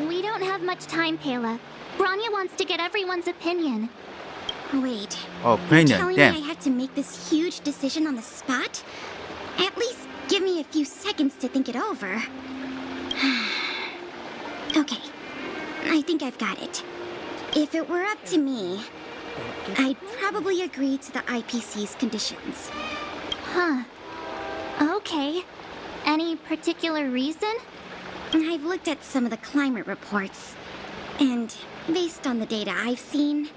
We don't have much time, Pela. Branya wants to get everyone's opinion. Wait. Opinion, You're telling damn. me I have to make this huge decision on the spot? At least give me a few seconds to think it over. Okay. I think I've got it. If it were up to me, I'd probably agree to the IPC's conditions. Huh. Okay. Any particular reason? I've looked at some of the climate reports, and based on the data I've seen,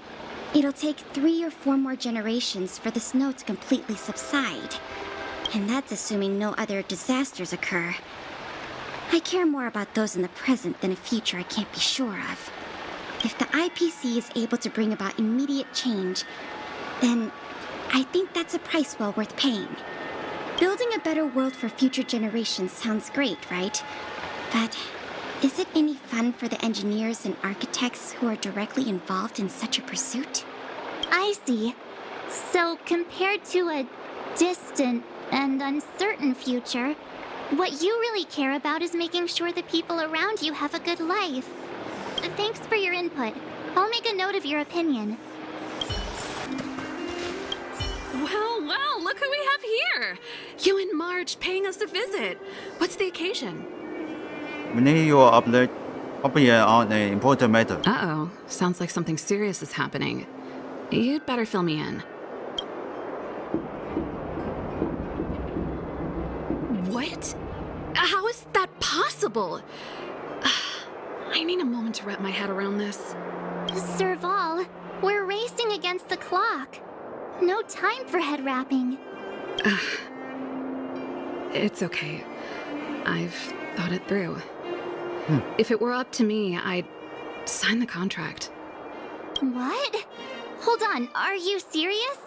it'll take 3 or 4 more generations for the snow to completely subside. And that's assuming no other disasters occur. I care more about those in the present than a future I can't be sure of. If the IPC is able to bring about immediate change, then I think that's a price well worth paying. Building a better world for future generations sounds great, right? But is it any fun for the engineers and architects who are directly involved in such a pursuit? I see. So, compared to a distant and uncertain future, what you really care about is making sure the people around you have a good life. Thanks for your input. I'll make a note of your opinion. Well, look who we have here! You and Marge paying us a visit. What's the occasion? We need your opinion on an important matter. Uh-oh. Sounds like something serious is happening. You'd better fill me in. What? How is that possible? I need a moment to wrap my head around this. Serval, we're racing against the clock. No time for head wrapping. It's okay. I've thought it through. If it were up to me, I'd sign the contract. What? Hold on, are you serious?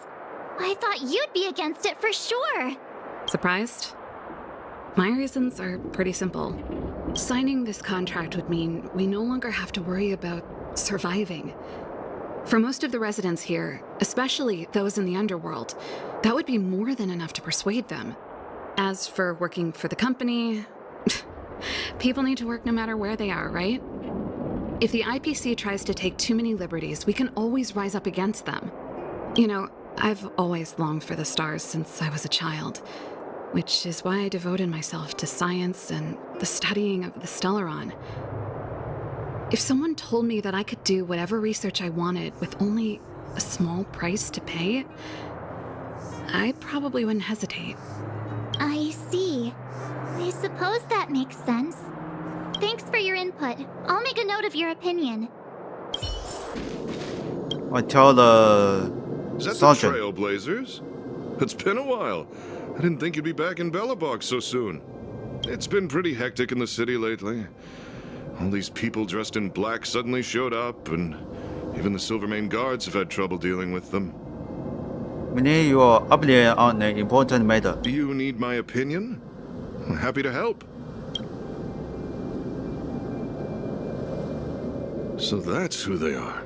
I thought you'd be against it for sure. Surprised? My reasons are pretty simple. Signing this contract would mean we no longer have to worry about surviving. For most of the residents here, especially those in the underworld, that would be more than enough to persuade them. As for working for the company, people need to work no matter where they are, right? If the IPC tries to take too many liberties, we can always rise up against them. You know, I've always longed for the stars since I was a child, which is why I devoted myself to science and the studying of the Stellaron. If someone told me that I could do whatever research I wanted with only a small price to pay, I probably wouldn't hesitate. I see. I suppose that makes sense. Thanks for your input. I'll make a note of your opinion. I tell the Is that sergeant. the Trailblazers? It's been a while. I didn't think you'd be back in Belobog so soon. It's been pretty hectic in the city lately. All these people dressed in black suddenly showed up, and even the Silvermane guards have had trouble dealing with them. We need your opinion on an important matter. Do you need my opinion? I'm happy to help. So that's who they are.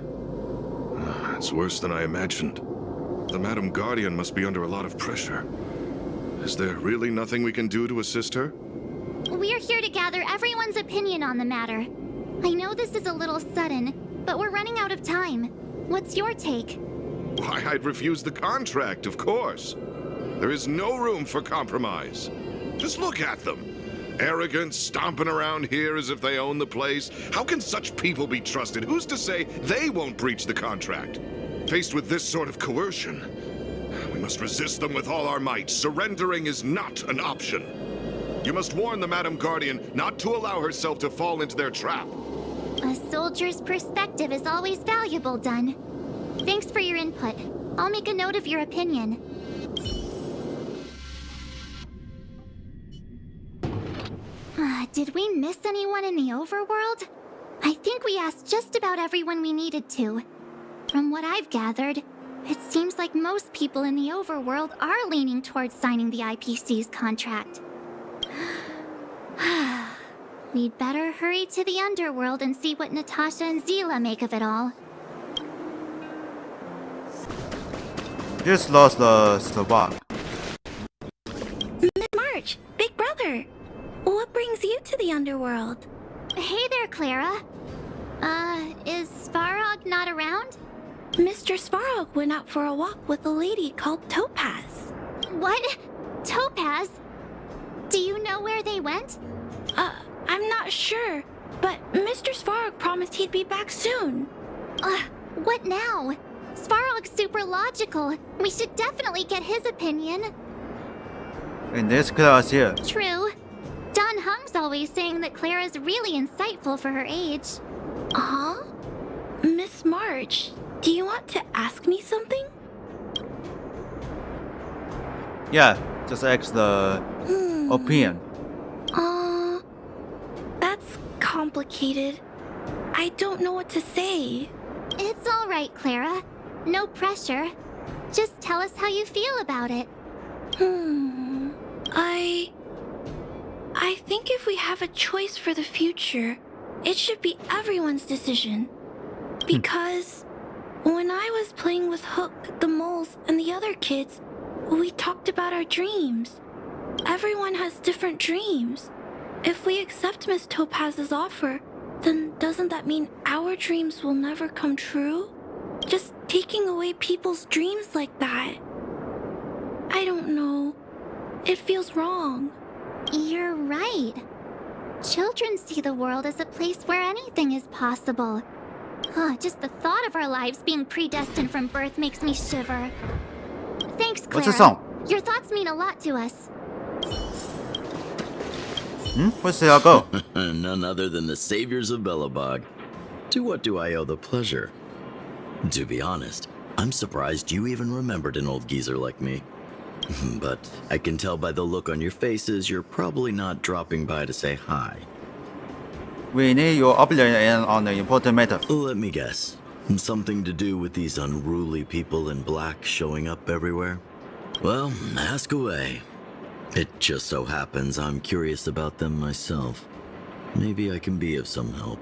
It's worse than I imagined. The Madam Guardian must be under a lot of pressure. Is there really nothing we can do to assist her? We're here to gather everyone's opinion on the matter. I know this is a little sudden, but we're running out of time. What's your take? Why, I'd refuse the contract, of course. There is no room for compromise. Just look at them. Arrogant, stomping around here as if they own the place. How can such people be trusted? Who's to say they won't breach the contract? Faced with this sort of coercion, we must resist them with all our might. Surrendering is not an option. You must warn the Madam Guardian not to allow herself to fall into their trap. A soldier's perspective is always valuable, Dun. Thanks for your input. I'll make a note of your opinion. Did we miss anyone in the overworld? I think we asked just about everyone we needed to. From what I've gathered, it seems like most people in the overworld are leaning towards signing the IPC's contract. We'd better hurry to the underworld and see what Natasha and Zila make of it all. Just lost the Sabak. Miss March, Big Brother, what brings you to the underworld? Hey there, Clara. Is Svarog not around? Mr. Svarog went out for a walk with a lady called Topaz. What? Topaz? Do you know where they went? I'm not sure, but Mr. Svarog promised he'd be back soon. What now? Svarog's super logical. We should definitely get his opinion. In this class here. True. Don Hung's always saying that Clara's really insightful for her age. Huh? Miss March, do you want to ask me something? Yeah, just ask the opinion. That's complicated. I don't know what to say. It's all right, Clara. No pressure. Just tell us how you feel about it. I think if we have a choice for the future, it should be everyone's decision. Because when I was playing with Hook, the moles, and the other kids, we talked about our dreams. Everyone has different dreams. If we accept Miss Topaz's offer, then doesn't that mean our dreams will never come true? Just taking away people's dreams like that. I don't know. It feels wrong. You're right. Children see the world as a place where anything is possible. Just the thought of our lives being predestined from birth makes me shiver. Thanks, Clara. What's the song? Your thoughts mean a lot to us. Where's the go? None other than the saviors of Belobog. To what do I owe the pleasure? To be honest, I'm surprised you even remembered an old geezer like me. But I can tell by the look on your faces you're probably not dropping by to say hi. We need your opinion on the important matter. Let me guess. Something to do with these unruly people in black showing up everywhere? Well, ask away. It just so happens I'm curious about them myself. Maybe I can be of some help.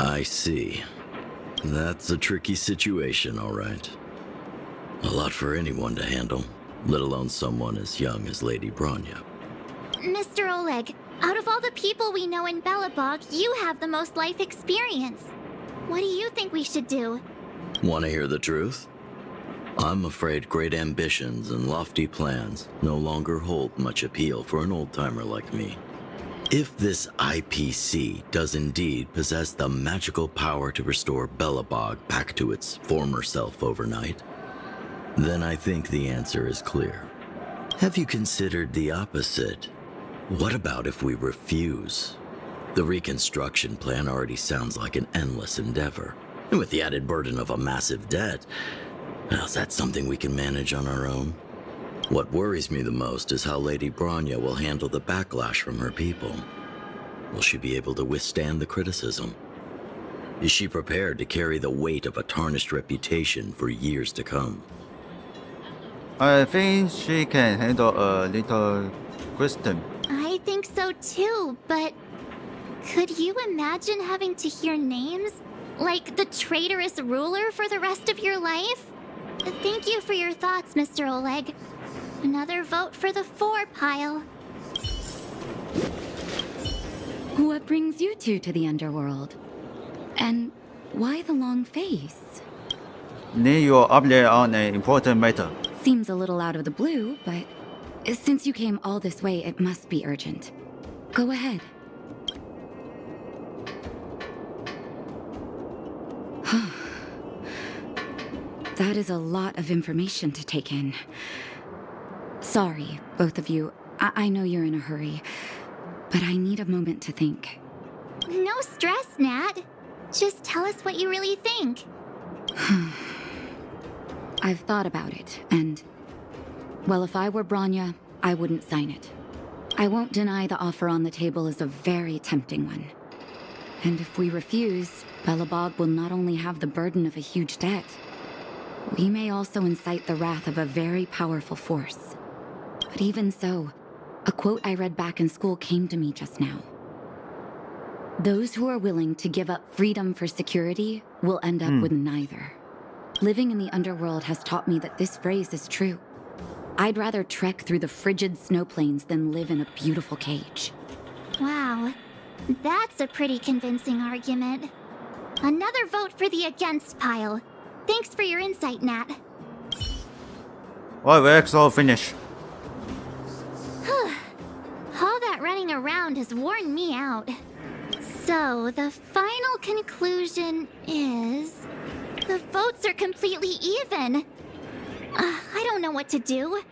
I see. That's a tricky situation, all right. A lot for anyone to handle, let alone someone as young as Lady Bronya. Mr. Oleg, out of all the people we know in Belobog, you have the most life experience. What do you think we should do? Want to hear the truth? I'm afraid great ambitions and lofty plans no longer hold much appeal for an old-timer like me. If this IPC does indeed possess the magical power to restore Belobog back to its former self overnight, then I think the answer is clear. Have you considered the opposite? What about if we refuse? The reconstruction plan already sounds like an endless endeavor, and with the added burden of a massive debt, well, is that something we can manage on our own? What worries me the most is how Lady Bronya will handle the backlash from her people. Will she be able to withstand the criticism? Is she prepared to carry the weight of a tarnished reputation for years to come? I think she can handle a little question. I think so too, but could you imagine having to hear names? Like the traitorous ruler for the rest of your life? Thank you for your thoughts, Mr. Oleg. Another vote for the 4 pile. What brings you two to the underworld? And why the long face? Need your update on an important matter. Seems a little out of the blue, but since you came all this way, it must be urgent. Go ahead. That is a lot of information to take in. Sorry, both of you. I know you're in a hurry. but I need a moment to think. No stress, Nat. Just tell us what you really think. I've thought about it, and... well, if I were Bronya, I wouldn't sign it. I won't deny the offer on the table is a very tempting one. And if we refuse, Belobog will not only have the burden of a huge debt, we may also incite the wrath of a very powerful force. But even so, a quote I read back in school came to me just now. Those who are willing to give up freedom for security will end up with neither. Living in the underworld has taught me that this phrase is true. I'd rather trek through the frigid snow plains than live in a beautiful cage. Wow, that's a pretty convincing argument. Another vote for the against pile. Thanks for your insight, Nat. Well, we're all finished. All that running around has worn me out. So, the final conclusion is... the votes are completely even. I don't know what to do.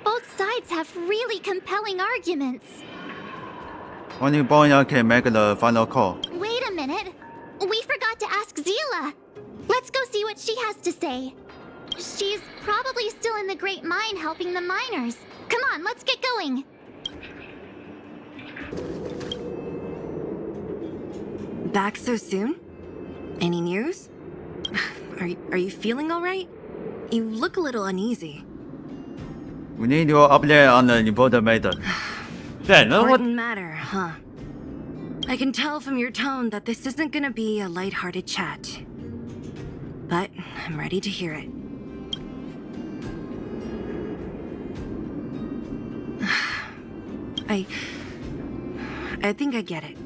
Both sides have really compelling arguments. Only Bronya can make the final call. Wait a minute. We forgot to ask Zila. Let's go see what she has to say. She's probably still in the Great Mine helping the miners. Come on, let's get going. Back so soon? Any news? Are you feeling all right? You look a little uneasy. We need your update on the important matter. Yeah, no, what? Important matter, huh? I can tell from your tone that this isn't gonna be a lighthearted chat. But I'm ready to hear it. I think I get it.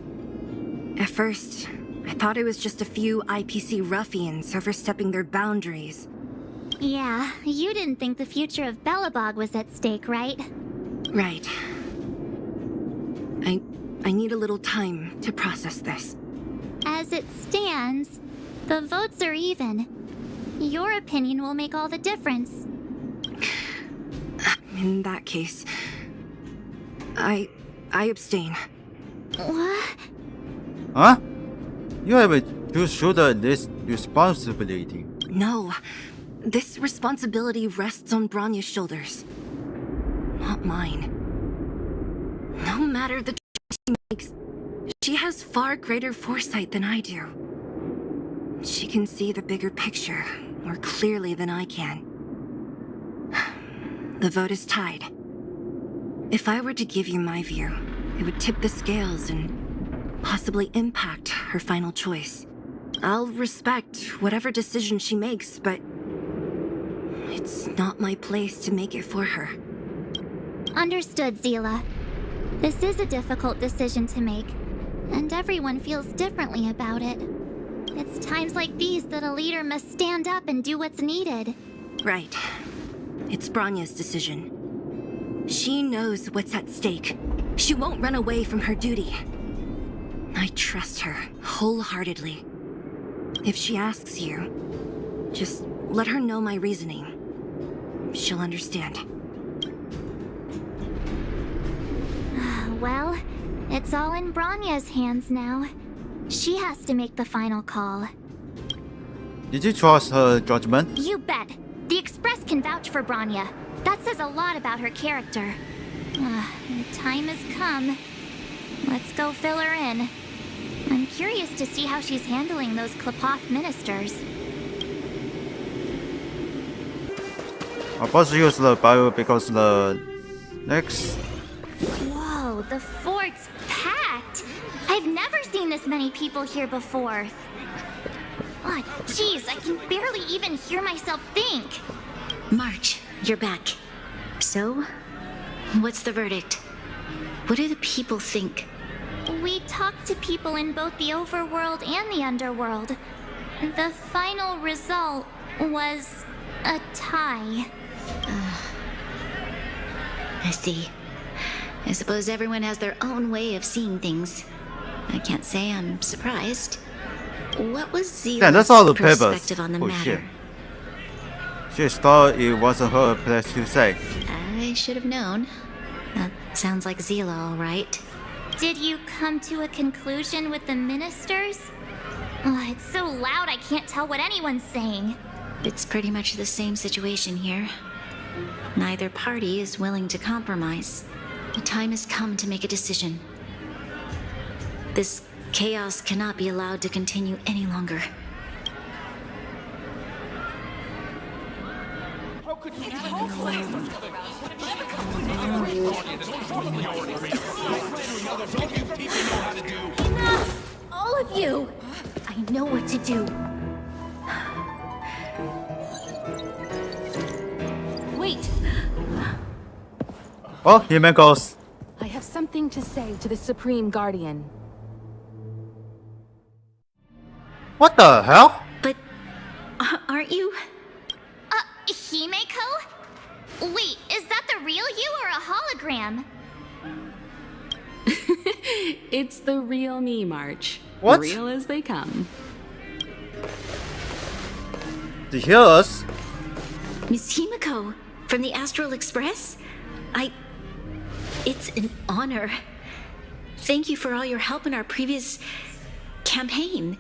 At first, I thought it was just a few IPC ruffians overstepping their boundaries. Yeah, you didn't think the future of Belobog was at stake, right? Right. I need a little time to process this. As it stands, the votes are even. Your opinion will make all the difference. In that case, I abstain. What? Huh? You have to shoulder this responsibility. No. This responsibility rests on Bronya's shoulders. Not mine. No matter the choice she makes, she has far greater foresight than I do. She can see the bigger picture more clearly than I can. The vote is tied. If I were to give you my view, it would tip the scales and possibly impact her final choice. I'll respect whatever decision she makes, but it's not my place to make it for her. Understood, Zila. This is a difficult decision to make, and everyone feels differently about it. It's times like these that a leader must stand up and do what's needed. Right. It's Bronya's decision. She knows what's at stake. She won't run away from her duty. I trust her wholeheartedly. If she asks you, just let her know my reasoning. She'll understand. Well, it's all in Bronya's hands now. She has to make the final call. Did you trust her judgment? You bet. The Express can vouch for Bronya. That says a lot about her character. The time has come. Let's go fill her in. I'm curious to see how she's handling those Klepoth ministers. I supposed to use the bio because the next... Whoa, the fort's packed! I've never seen this many people here before. Oh, jeez, I can barely even hear myself think. March, you're back. So, what's the verdict? What do the people think? We talked to people in both the overworld and the underworld. The final result was a tie. I see. I suppose everyone has their own way of seeing things. I can't say I'm surprised. What was Yeah, that's all the Zila's papers. perspective on the Oh matter? shit. She thought it wasn't her place to say. I should have known. That sounds like Zila, all right. Did you come to a conclusion with the ministers? Oh, it's so loud I can't tell what anyone's saying. It's pretty much the same situation here. Neither party is willing to compromise. The time has come to make a decision. This chaos cannot be allowed to continue any longer. Enough! All of you! I know what to do. Wait! Oh, here man goes. I have something to say to the Supreme Guardian. What the hell? But aren't you? Himeko? Wait, is that the real you or a hologram? It's the real me, March. What? Real as they come. To hear us? Miss Himeko, from the Astral Express? It's an honor. Thank you for all your help in our previous campaign.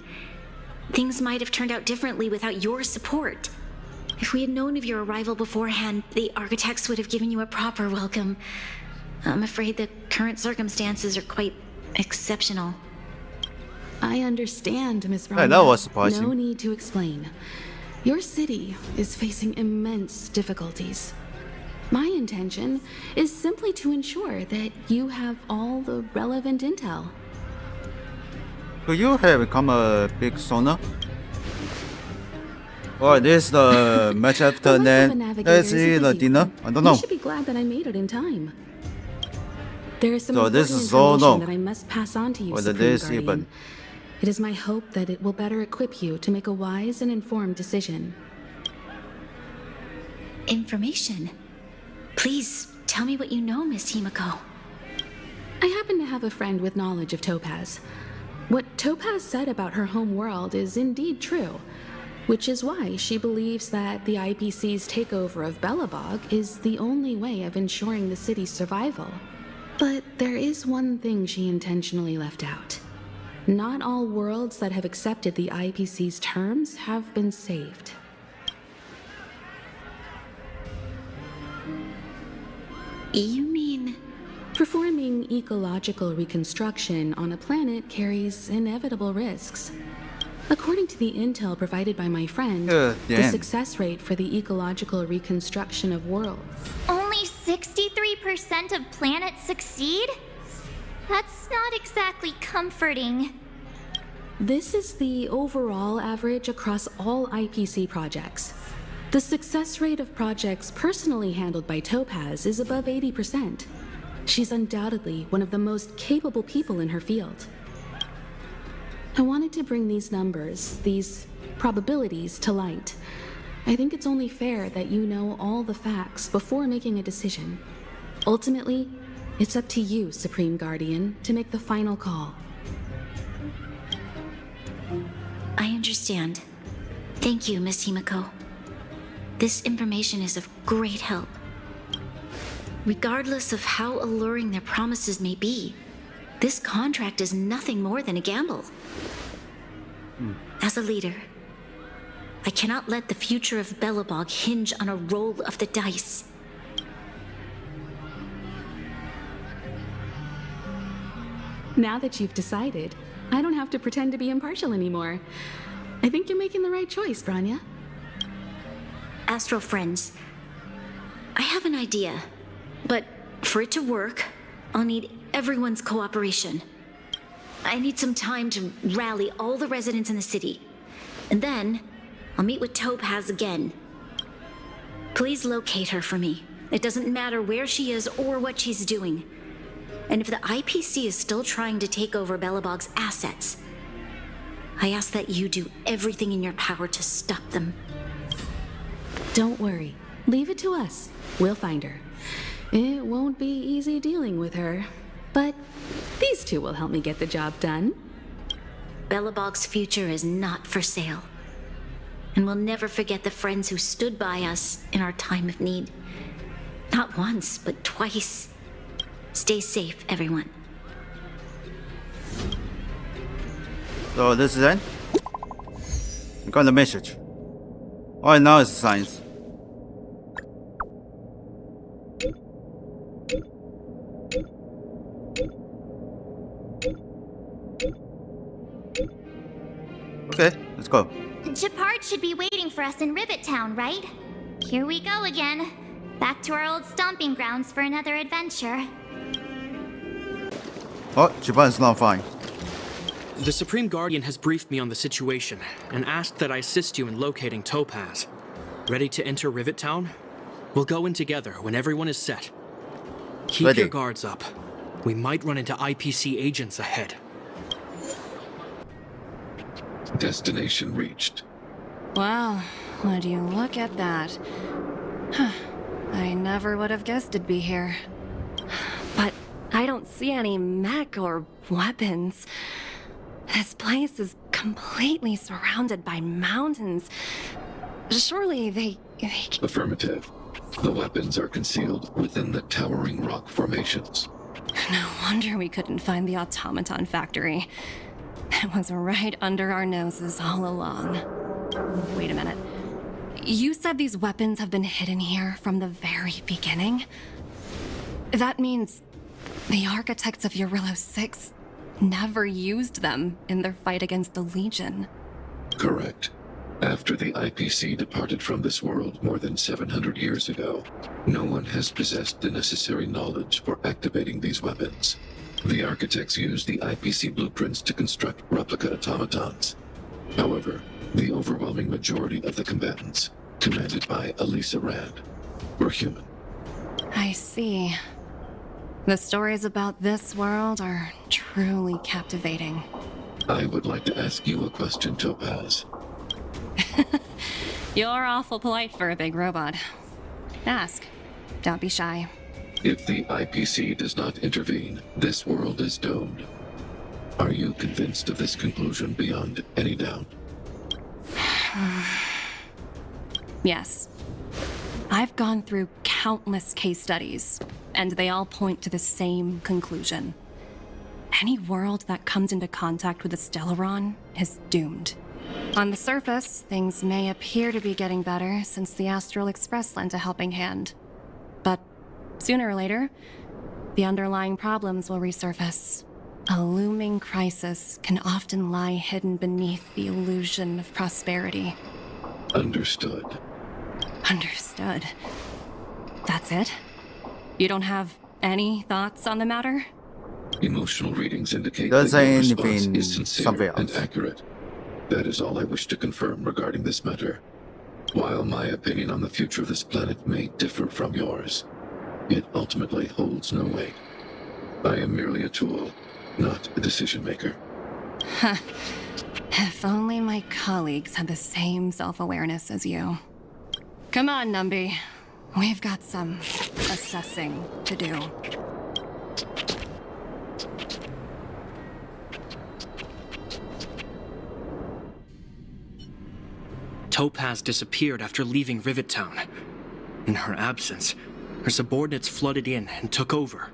Things might have turned out differently without your support. If we had known of your arrival beforehand, the architects would have given you a proper welcome. I'm afraid the current circumstances are quite exceptional. I understand, Miss Hey, Rana. that was surprising. No need to explain. Your city is facing immense difficulties. My intention is simply to ensure that you have all the relevant intel. Could you have become a big sonar? Or this the match after The life of a that? navigator Let's is a see the busy dinner. one. I don't know. You should be glad that I made it in time. There is some So important this is so information long. that I must pass on to you, Whether Supreme this Guardian. even. It is my hope that it will better equip you to make a wise and informed decision. Information? Please, tell me what you know, Miss Himeko. I happen to have a friend with knowledge of Topaz. What Topaz said about her home world is indeed true, which is why she believes that the IPC's takeover of Belobog is the only way of ensuring the city's survival. But there is one thing she intentionally left out. Not all worlds that have accepted the IPC's terms have been saved. You mean... Performing ecological reconstruction on a planet carries inevitable risks. According to the intel provided by my friend, the damn. success rate for the ecological reconstruction of worlds. Only 63% of planets succeed? That's not exactly comforting. This is the overall average across all IPC projects. The success rate of projects personally handled by Topaz is above 80%. She's undoubtedly one of the most capable people in her field. I wanted to bring these numbers, these probabilities, to light. I think it's only fair that you know all the facts before making a decision. Ultimately, it's up to you, Supreme Guardian, to make the final call. I understand. Thank you, Miss Himeko. This information is of great help. Regardless of how alluring their promises may be, this contract is nothing more than a gamble. As a leader, I cannot let the future of Belobog hinge on a roll of the dice. Now that you've decided, I don't have to pretend to be impartial anymore. I think you're making the right choice, Branya. Astral friends, I have an idea, but for it to work, I'll need everyone's cooperation. I need some time to rally all the residents in the city, and then I'll meet with Topaz again. Please locate her for me. It doesn't matter where she is or what she's doing. And if the IPC is still trying to take over Belobog's assets, I ask that you do everything in your power to stop them. Don't worry. Leave it to us. We'll find her. It won't be easy dealing with her, but these two will help me get the job done. Belobog's future is not for sale. And we'll never forget the friends who stood by us in our time of need. Not once, but twice. Stay safe, everyone. So this is it. I got the message. Alright, now it's science. Okay, let's go. Gepard should be waiting for us in Rivet Town, right? Here we go again. Back to our old stomping grounds for another adventure. Oh, Japan's not fine. The Supreme Guardian has briefed me on the situation and asked that I assist you in locating Topaz. Ready to enter Rivet Town? We'll go in together when everyone is set. Keep your guards up. We might run into IPC agents ahead. Destination reached. Wow, would you look at that? Huh. I never would have guessed it'd be here. But I don't see any mech or weapons. This place is completely surrounded by mountains. Surely they... Affirmative. The weapons are concealed within the towering rock formations. No wonder we couldn't find the automaton factory. It was right under our noses all along. Wait a minute. You said these weapons have been hidden here from the very beginning? That means the architects of Eurillo 6 never used them in their fight against the Legion. Correct. After the IPC departed from this world more than 700 years ago, no one has possessed the necessary knowledge for activating these weapons. The architects used the IPC blueprints to construct replica automatons. However, the overwhelming majority of the combatants, commanded by Elisa Rand, were human. I see. The stories about this world are truly captivating. I would like to ask you a question, Topaz. You're awful polite for a big robot. Ask. Don't be shy. If the IPC does not intervene, this world is doomed. Are you convinced of this conclusion beyond any doubt? Yes. I've gone through countless case studies, and they all point to the same conclusion. Any world that comes into contact with a Stellaron is doomed. On the surface, things may appear to be getting better since the Astral Express lent a helping hand. But sooner or later, the underlying problems will resurface. A looming crisis can often lie hidden beneath the illusion of prosperity. Understood. Understood. That's it? You don't have any thoughts on the matter? Emotional readings indicate Does that your anything response is sincere something and else? accurate. That is all I wish to confirm regarding this matter. While my opinion on the future of this planet may differ from yours, it ultimately holds no weight. I am merely a tool, not a decision maker. If only my colleagues had the same self-awareness as you. Come on, Numby. We've got some assessing to do. Topaz disappeared after leaving Rivet Town. In her absence, her subordinates flooded in and took over.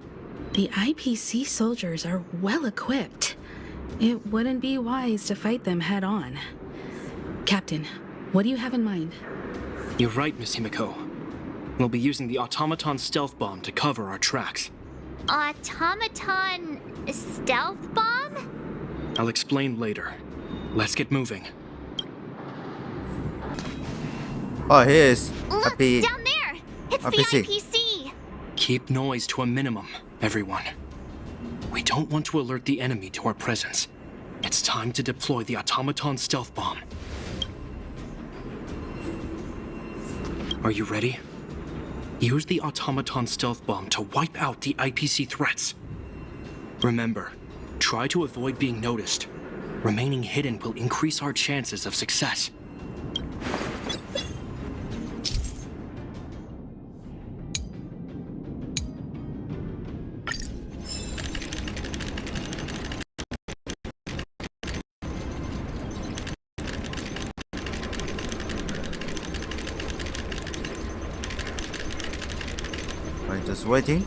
The IPC soldiers are well equipped. It wouldn't be wise to fight them head on. Captain, what do you have in mind? You're right, Miss Himiko. We'll be using the automaton stealth bomb to cover our tracks. Automaton stealth bomb? I'll explain later. Let's get moving. Oh, here's Look, Happy. down there! It's IPC. the IPC! Keep noise to a minimum, everyone. We don't want to alert the enemy to our presence. It's time to deploy the automaton stealth bomb. Are you ready? Use the automaton stealth bomb to wipe out the IPC threats. Remember, try to avoid being noticed. Remaining hidden will increase our chances of success. I'm just waiting.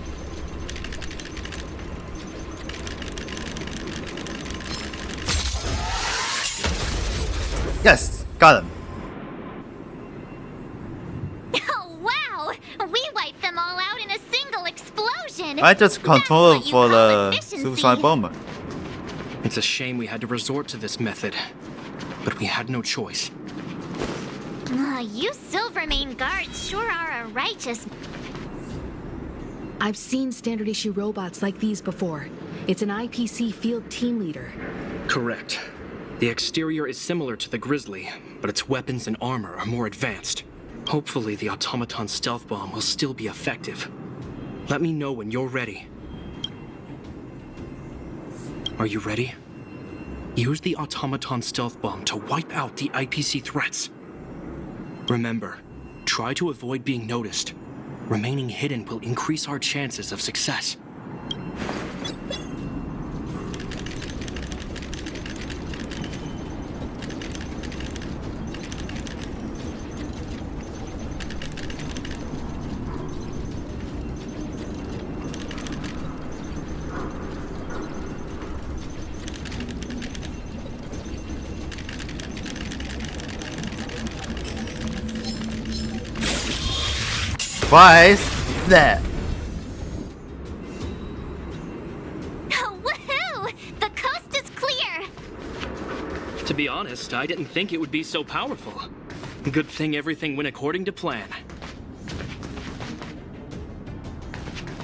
Yes, got him. Oh, wow! We wiped them all out in a single explosion! I just control him That's what you for call the efficiency. suicide bomber. It's a shame we had to resort to this method, but we had no choice. You Silvermane guards sure are a righteous... I've seen standard issue robots like these before. It's an IPC field team leader. Correct. The exterior is similar to the Grizzly, but its weapons and armor are more advanced. Hopefully the automaton stealth bomb will still be effective. Let me know when you're ready. Are you ready? Use the automaton stealth bomb to wipe out the IPC threats. Remember, try to avoid being noticed. Remaining hidden will increase our chances of success. Twice there. Woohoo! The coast is clear! To be honest, I didn't think it would be so powerful. Good thing everything went according to plan.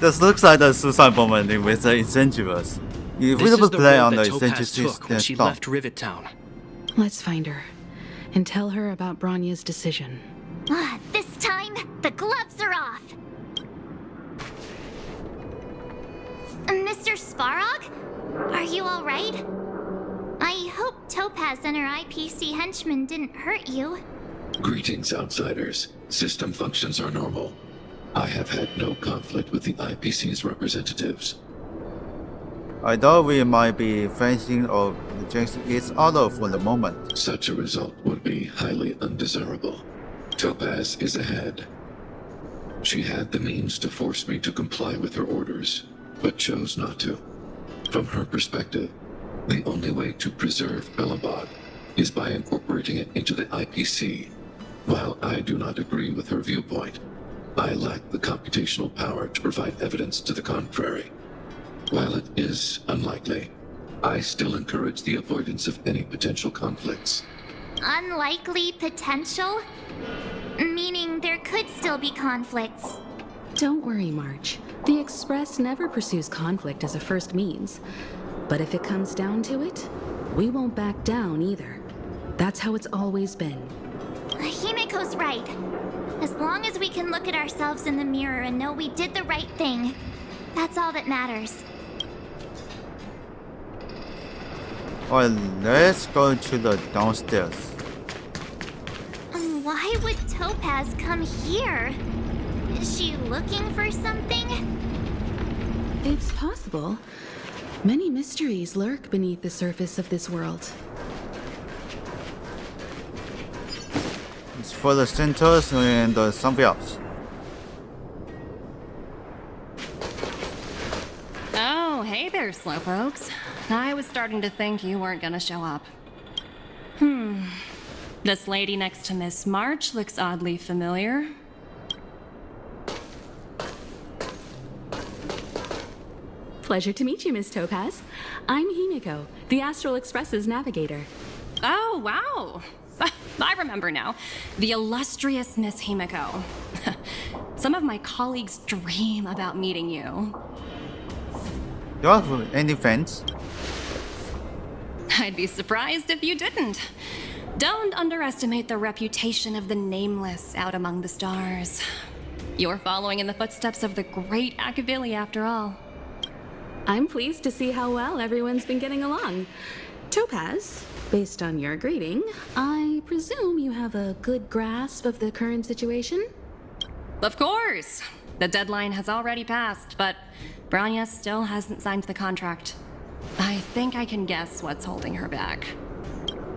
This looks like the suicide bomber with the incentives. If we This double is the play road on the that Topaz incentives, took when she stop. left Rivet Town. Let's find her and tell her about Bronya's decision. This time, the gloves are off! Mr. Sparrog? Are you alright? I hope Topaz and her IPC henchmen didn't hurt you. Greetings, outsiders. System functions are normal. I have had no conflict with the IPC's representatives. I thought we might be facing or rejecting each other for the moment. Such a result would be highly undesirable. Topaz is ahead. She had the means to force me to comply with her orders, but chose not to. From her perspective, the only way to preserve Belobog is by incorporating it into the IPC. While I do not agree with her viewpoint, I lack the computational power to provide evidence to the contrary. While it is unlikely, I still encourage the avoidance of any potential conflicts. Unlikely potential? Meaning there could still be conflicts. Don't worry, March. The Express never pursues conflict as a first means. But if it comes down to it, we won't back down either. That's how it's always been. Himiko's right. As long as we can look at ourselves in the mirror and know we did the right thing, that's all that matters. Alright, let's go to the downstairs. Why would Topaz come here? Is she looking for something? It's possible. Many mysteries lurk beneath the surface of this world. It's for the centers and something else. Oh, hey there, slowpokes. I was starting to think you weren't gonna show up. This lady next to Miss March looks oddly familiar. Pleasure to meet you, Miss Topaz. I'm Himiko, the Astral Express's navigator. Oh, wow. I remember now. The illustrious Miss Himiko. Some of my colleagues dream about meeting you. Do you have any fans? I'd be surprised if you didn't. Don't underestimate the reputation of the nameless out among the stars. You're following in the footsteps of the great Akavili, after all. I'm pleased to see how well everyone's been getting along. Topaz, based on your greeting, I presume you have a good grasp of the current situation? Of course! The deadline has already passed, but Bronya still hasn't signed the contract. I think I can guess what's holding her back.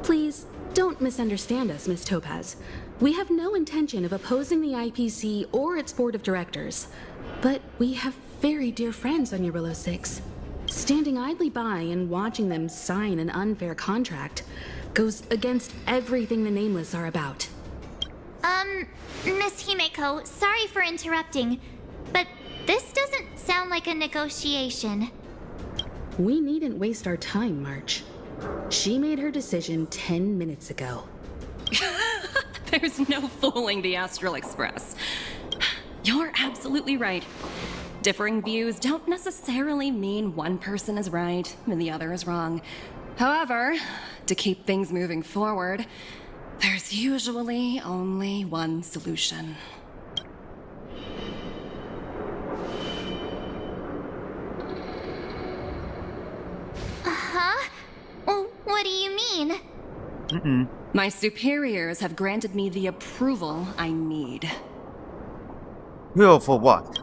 Please, don't misunderstand us, Miss Topaz. We have no intention of opposing the IPC or its board of directors. But we have very dear friends on Eurillo 6. Standing idly by and watching them sign an unfair contract goes against everything the Nameless are about. Miss Himeko, sorry for interrupting, but this doesn't sound like a negotiation. We needn't waste our time, March. She made her decision 10 minutes ago. There's no fooling the Astral Express. You're absolutely right. Differing views don't necessarily mean one person is right and the other is wrong. However, to keep things moving forward, there's usually only one solution. Huh? What do you mean? My superiors have granted me the approval I need. Here for what?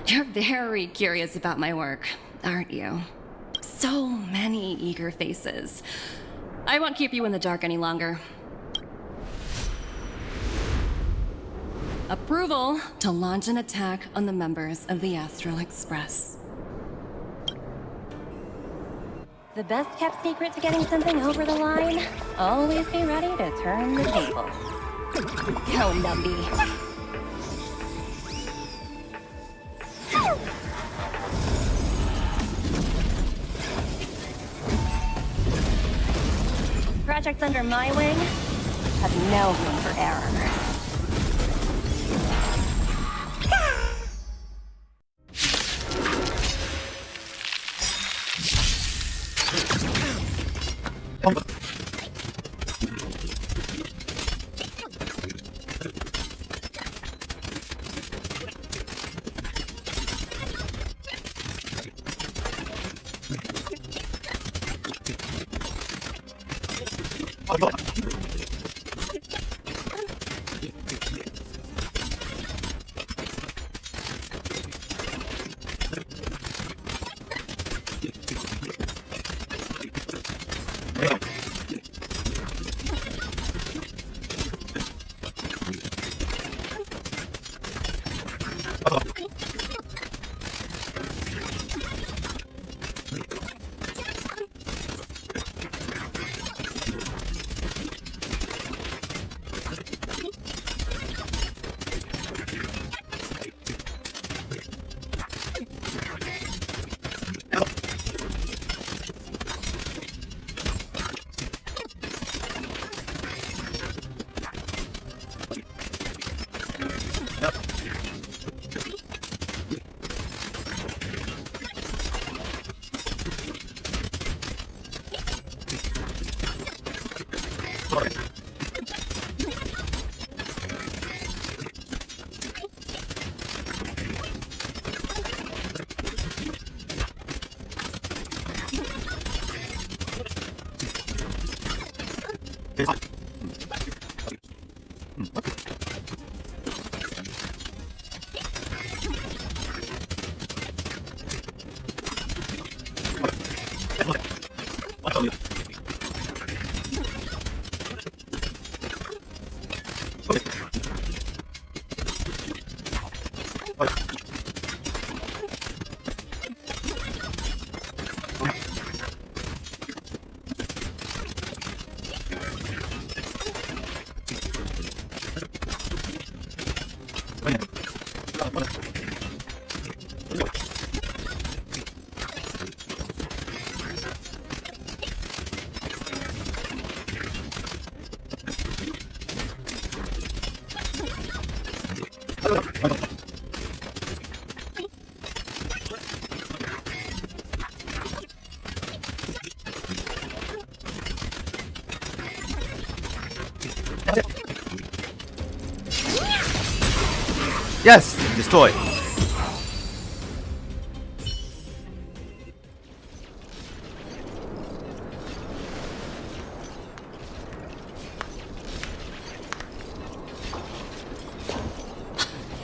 You're very curious about my work, aren't you? So many eager faces. I won't keep you in the dark any longer. Approval to launch an attack on the members of the Astral Express. The best kept secret to getting something over the line? Always be ready to turn the tables. Go, Numby. Projects under my wing have no room for error. Yes! Destroy!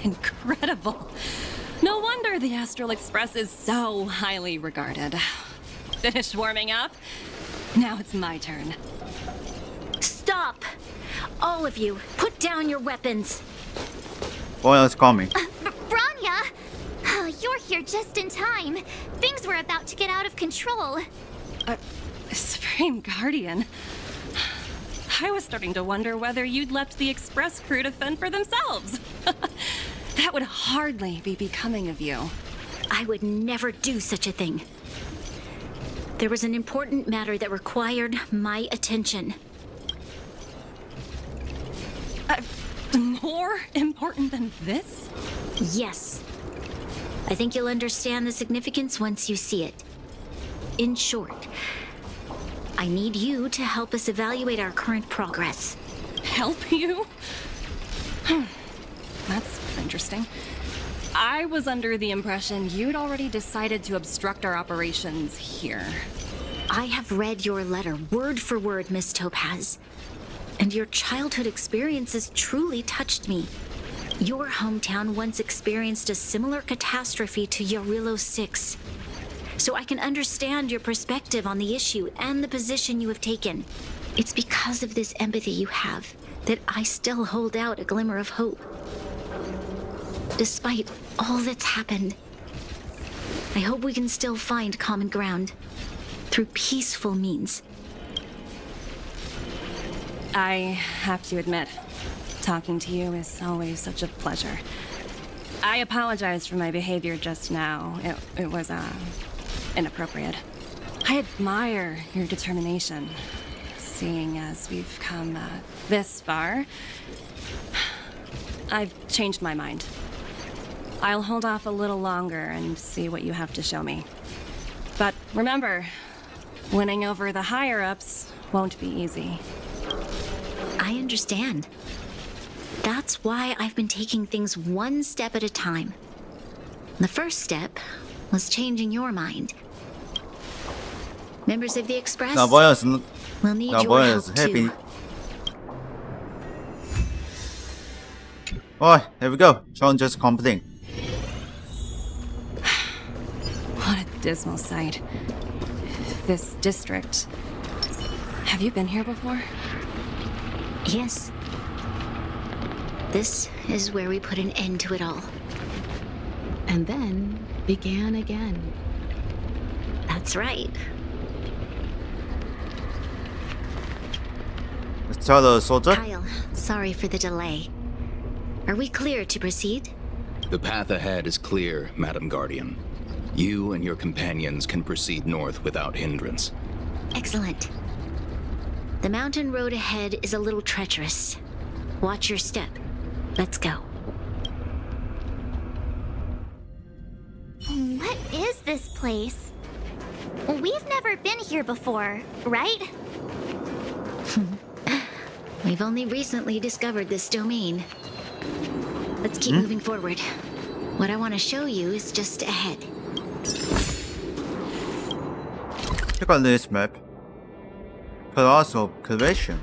Incredible. No wonder the Astral Express is so highly regarded. Finished warming up? Now it's my turn. Stop! All of you, put down your weapons. What else coming? Branya! You're here just in time. Things were about to get out of control. Supreme Guardian? I was starting to wonder whether you'd left the Express crew to fend for themselves. That would hardly be becoming of you. I would never do such a thing. There was an important matter that required my attention. More important than this? Yes. I think you'll understand the significance once you see it. In short, I need you to help us evaluate our current progress. Help you? That's interesting. I was under the impression you'd already decided to obstruct our operations here. I have read your letter word for word, Miss Topaz. And your childhood experiences truly touched me. Your hometown once experienced a similar catastrophe to Yarillo 6. So I can understand your perspective on the issue and the position you have taken. It's because of this empathy you have that I still hold out a glimmer of hope. Despite all that's happened, I hope we can still find common ground through peaceful means. I have to admit, talking to you is always such a pleasure. I apologize for my behavior just now. It was, inappropriate. I admire your determination, seeing as we've come, this far. I've changed my mind. I'll hold off a little longer and see what you have to show me. But remember, winning over the higher-ups won't be easy. I understand. That's why I've been taking things one step at a time. The first step was changing your mind. Members of the Express will need your help too. Alright, here we go. Challenges complete. What a dismal sight. This district. Have you been here before? Yes. This is where we put an end to it all. And then began again. That's right. Let's tell the soldier. Kyle, sorry for the delay. Are we clear to proceed? The path ahead is clear, Madam Guardian. You and your companions can proceed north without hindrance. Excellent. The mountain road ahead is a little treacherous. Watch your step. Let's go. What is this place? We've never been here before, right? We've only recently discovered this domain. Let's keep moving forward. What I want to show you is just ahead. Check out this map. Colossal Curvation.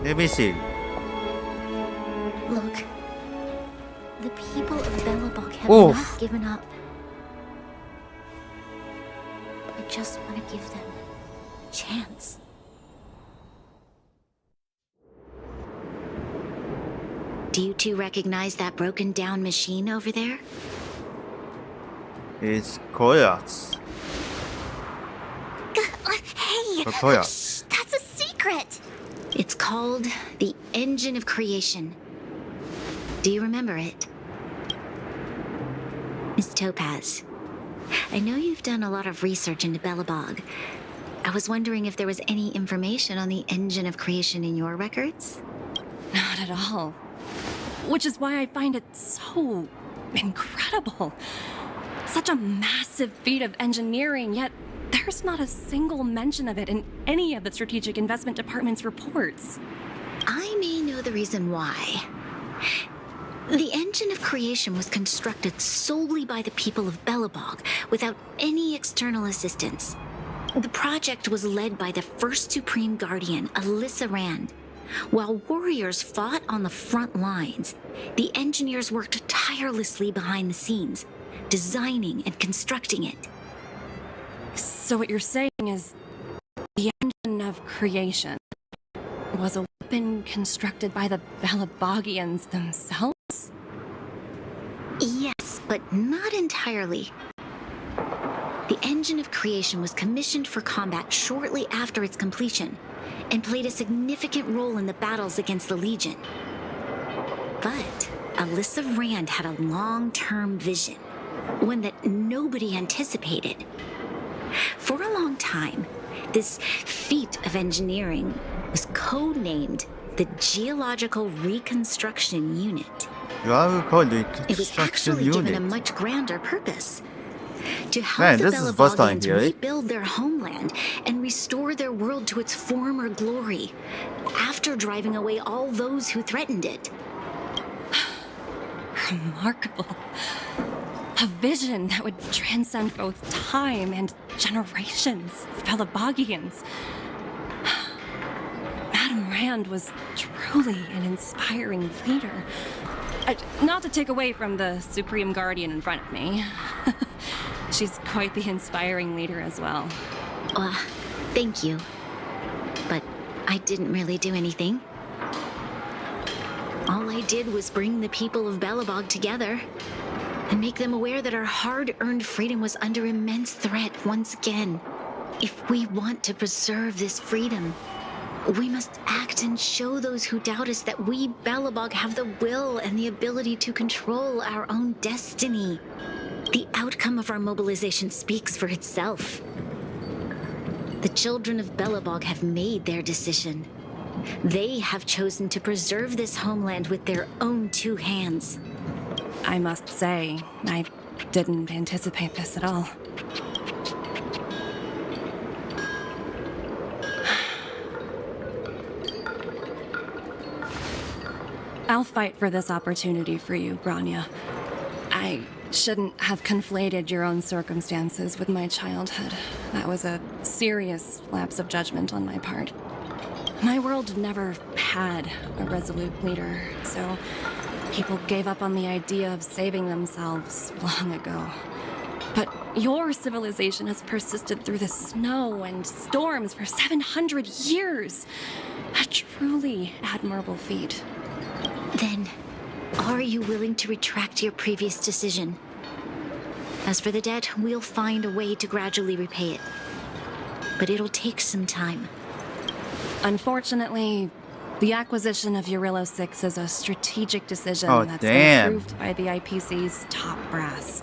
Let me see. Look. The people of Belobog have Oof. not given up. I just want to give them a chance. Do you two recognize that broken down machine over there? It's Koyats. Hey! Koyats. That's a secret! It's called the Engine of Creation. Do you remember it? Miss Topaz, I know you've done a lot of research into Belobog. I was wondering if there was any information on the Engine of Creation in your records? Not at all. Which is why I find it so incredible. Such a massive feat of engineering, yet there's not a single mention of it in any of the Strategic Investment Department's reports. I may know the reason why. The Engine of Creation was constructed solely by the people of Belobog, without any external assistance. The project was led by the first Supreme Guardian, Alyssa Rand, While warriors fought on the front lines, the engineers worked tirelessly behind the scenes, designing and constructing it. So what you're saying is the engine of creation was a weapon constructed by the Balabagians themselves? Yes, but not entirely. The engine of creation was commissioned for combat shortly after its completion, and played a significant role in the battles against the Legion. But Alyssa Rand had a long-term vision, one that nobody anticipated. For a long time, this feat of engineering was codenamed the Geological Reconstruction Unit. It was actually given a much grander purpose. To help the Belabagians rebuild their homeland and restore their world to its former glory, after driving away all those who threatened it. Remarkable. A vision that would transcend both time and generations of Belabagians. Madame Rand was truly an inspiring leader. Not to take away from the Supreme Guardian in front of me. She's quite the inspiring leader as well. Thank you. But I didn't really do anything. All I did was bring the people of Belobog together and make them aware that our hard-earned freedom was under immense threat once again. If we want to preserve this freedom, we must act and show those who doubt us that we, Belobog, have the will and the ability to control our own destiny. The outcome of our mobilization speaks for itself. The children of Belobog have made their decision. They have chosen to preserve this homeland with their own two hands. I must say, I didn't anticipate this at all. I'll fight for this opportunity for you, Branya. I shouldn't have conflated your own circumstances with my childhood. That was a serious lapse of judgment on my part. My world never had a resolute leader, so people gave up on the idea of saving themselves long ago. But your civilization has persisted through the snow and storms for 700 years. A truly admirable feat. Then, are you willing to retract your previous decision? As for the debt, we'll find a way to gradually repay it. But it'll take some time. Unfortunately, the acquisition of Urilo 6 is a strategic decision that's been approved by the IPC's top brass.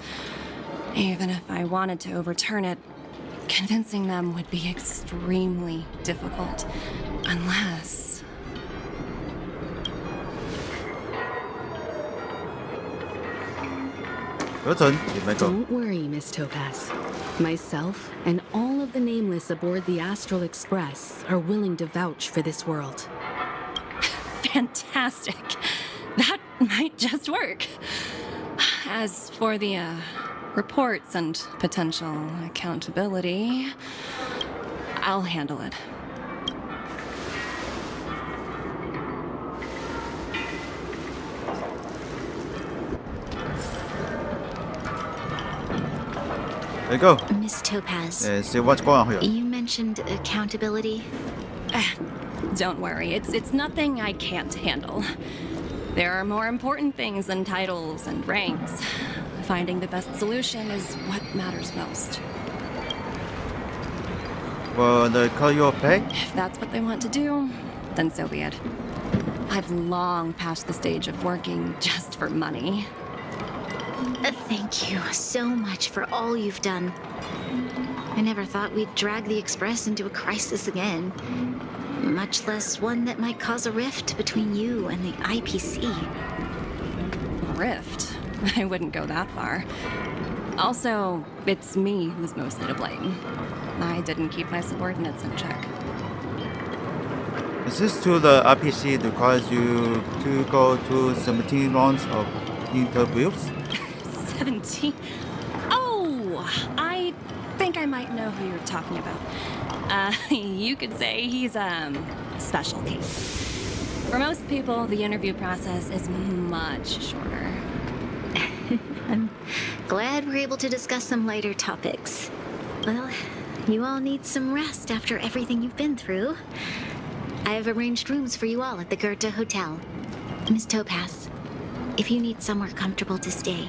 Even if I wanted to overturn it, convincing them would be extremely difficult. Unless... Don't worry, Miss Topaz. Myself and all of the nameless aboard the Astral Express are willing to vouch for this world. Fantastic. That might just work. As for the reports and potential accountability, I'll handle it. There you go. Miss Topaz. See what's going on here. You mentioned accountability. Don't worry, it's nothing I can't handle. There are more important things than titles and ranks. Finding the best solution is what matters most. Well, they call you a pay? If that's what they want to do, then so be it. I've long passed the stage of working just for money. Thank you so much for all you've done. I never thought we'd drag the Express into a crisis again. Much less one that might cause a rift between you and the IPC. Rift? I wouldn't go that far. Also, it's me who's mostly to blame. I didn't keep my subordinates in check. Is this to the IPC that requires you to go to 17 rounds of interviews? 17? Oh! I think I might know who you're talking about. You could say he's, special case. For most people, the interview process is much shorter. I'm glad we're able to discuss some lighter topics. Well, you all need some rest after everything you've been through. I've arranged rooms for you all at the Goethe Hotel. Miss Topaz, if you need somewhere comfortable to stay.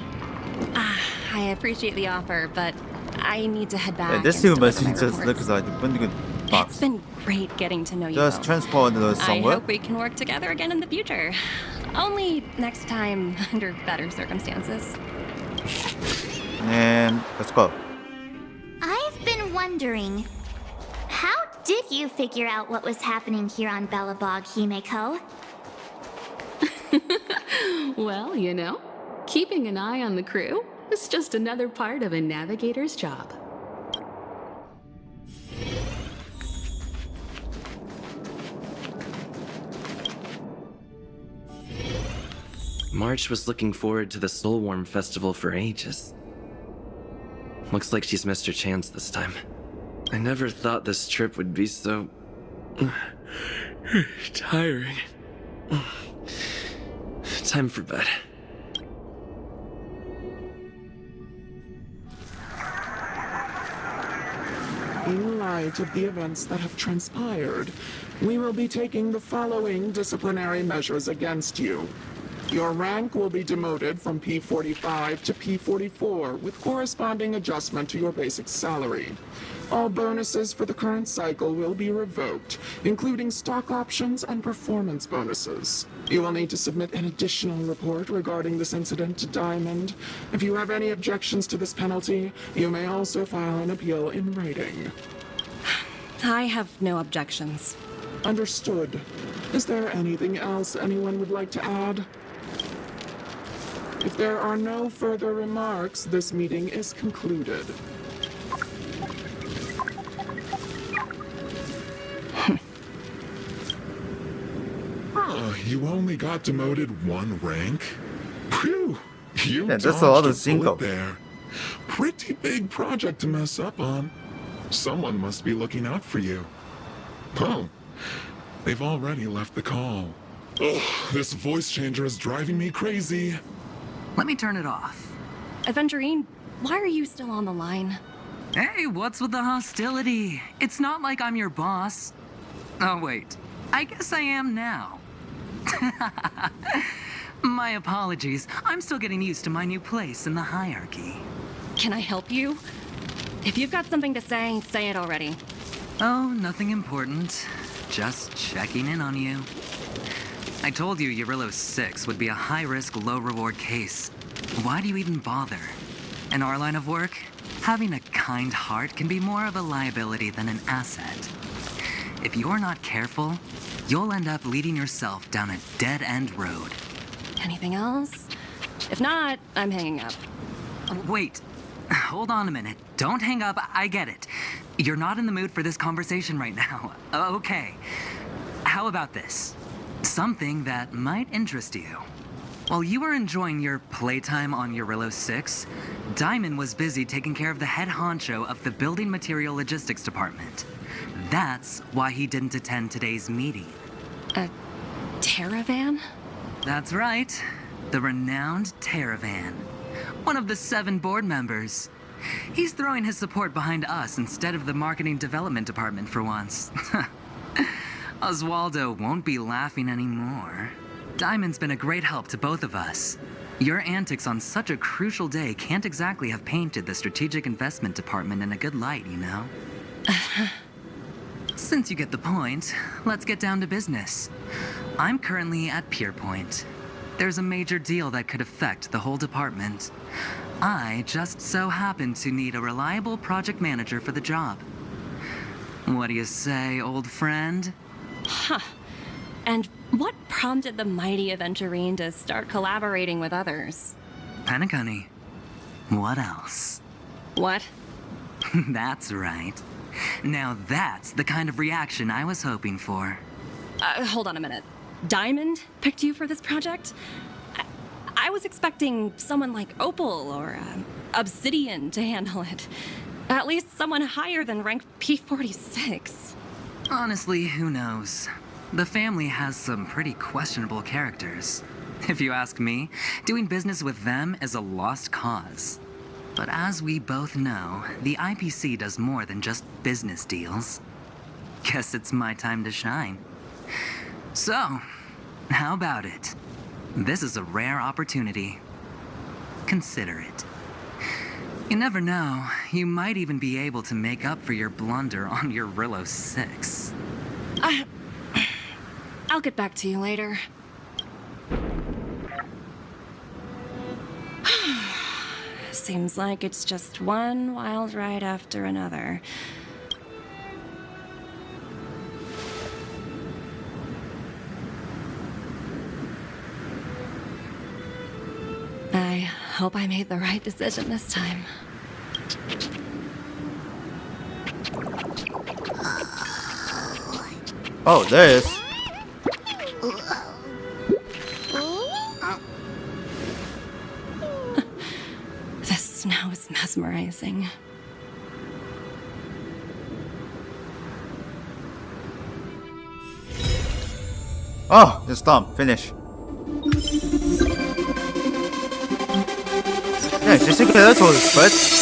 I appreciate the offer, but I need to head back. 네, 데스티브만 진짜 슬래크사 분위기 막. It's been great getting to know you Just both. transport I somewhere. hope we can work together again in the future. Only next time under better circumstances. And let's go. I've been wondering, how did you figure out what was happening here on Belobog, Himeko? Well, you know, keeping an eye on the crew is just another part of a navigator's job. March was looking forward to the Soulworm Festival for ages. Looks like she's missed her chance this time. I never thought this trip would be so... tiring. Time for bed. In light of the events that have transpired, we will be taking the following disciplinary measures against you. Your rank will be demoted from P45 to P44 with corresponding adjustment to your basic salary. All bonuses for the current cycle will be revoked, including stock options and performance bonuses. You will need to submit an additional report regarding this incident to Diamond. If you have any objections to this penalty, you may also file an appeal in writing. I have no objections. Understood. Is there anything else anyone would like to add? If there are no further remarks, this meeting is concluded. You only got demoted one rank? Phew! You Yeah, that's dodged a lot of a single. bullet there. Pretty big project to mess up on. Someone must be looking out for you. Oh, they've already left the call. Ugh, this voice changer is driving me crazy. Let me turn it off. Aventurine, why are you still on the line? Hey, what's with the hostility? It's not like I'm your boss. Oh, wait. I guess I am now. My apologies. I'm still getting used to my new place in the hierarchy. Can I help you? If you've got something to say it already. Oh, nothing important. Just checking in on you. I told you Eurillo 6 would be a high-risk, low-reward case. Why do you even bother? In our line of work, having a kind heart can be more of a liability than an asset. If you're not careful, you'll end up leading yourself down a dead-end road. Anything else? If not, I'm hanging up. Wait. Hold on a minute. Don't hang up. I get it. You're not in the mood for this conversation right now. Okay. How about this? Something that might interest you. While you were enjoying your playtime on Eurillo 6, Diamond was busy taking care of the head honcho of the Building Material Logistics Department. That's why he didn't attend today's meeting. A Terravan? That's right. The renowned Terravan. One of the 7 board members. He's throwing his support behind us instead of the Marketing Development Department for once. Oswaldo won't be laughing anymore. Diamond's been a great help to both of us. Your antics on such a crucial day can't exactly have painted the Strategic Investment Department in a good light, you know? Since you get the point, let's get down to business. I'm currently at Pierpoint. There's a major deal that could affect the whole department. I just so happen to need a reliable project manager for the job. What do you say, old friend? Huh. And what prompted the mighty Aventurine to start collaborating with others? Penacony. What else? What? That's right. Now that's the kind of reaction I was hoping for. Hold on a minute. Diamond picked you for this project? I was expecting someone like Opal or Obsidian to handle it. At least someone higher than rank P46. Honestly, who knows? The family has some pretty questionable characters. If you ask me, doing business with them is a lost cause. But as we both know, the IPC does more than just business deals. Guess it's my time to shine. So, how about it? This is a rare opportunity. Consider it. You never know, you might even be able to make up for your blunder on your Rillo 6. I'll get back to you later. Seems like it's just one wild ride after another. I hope I made the right decision this time. Oh, this. This snow is mesmerizing. Oh, it's done. Finish. Yeah, 其实给他做，but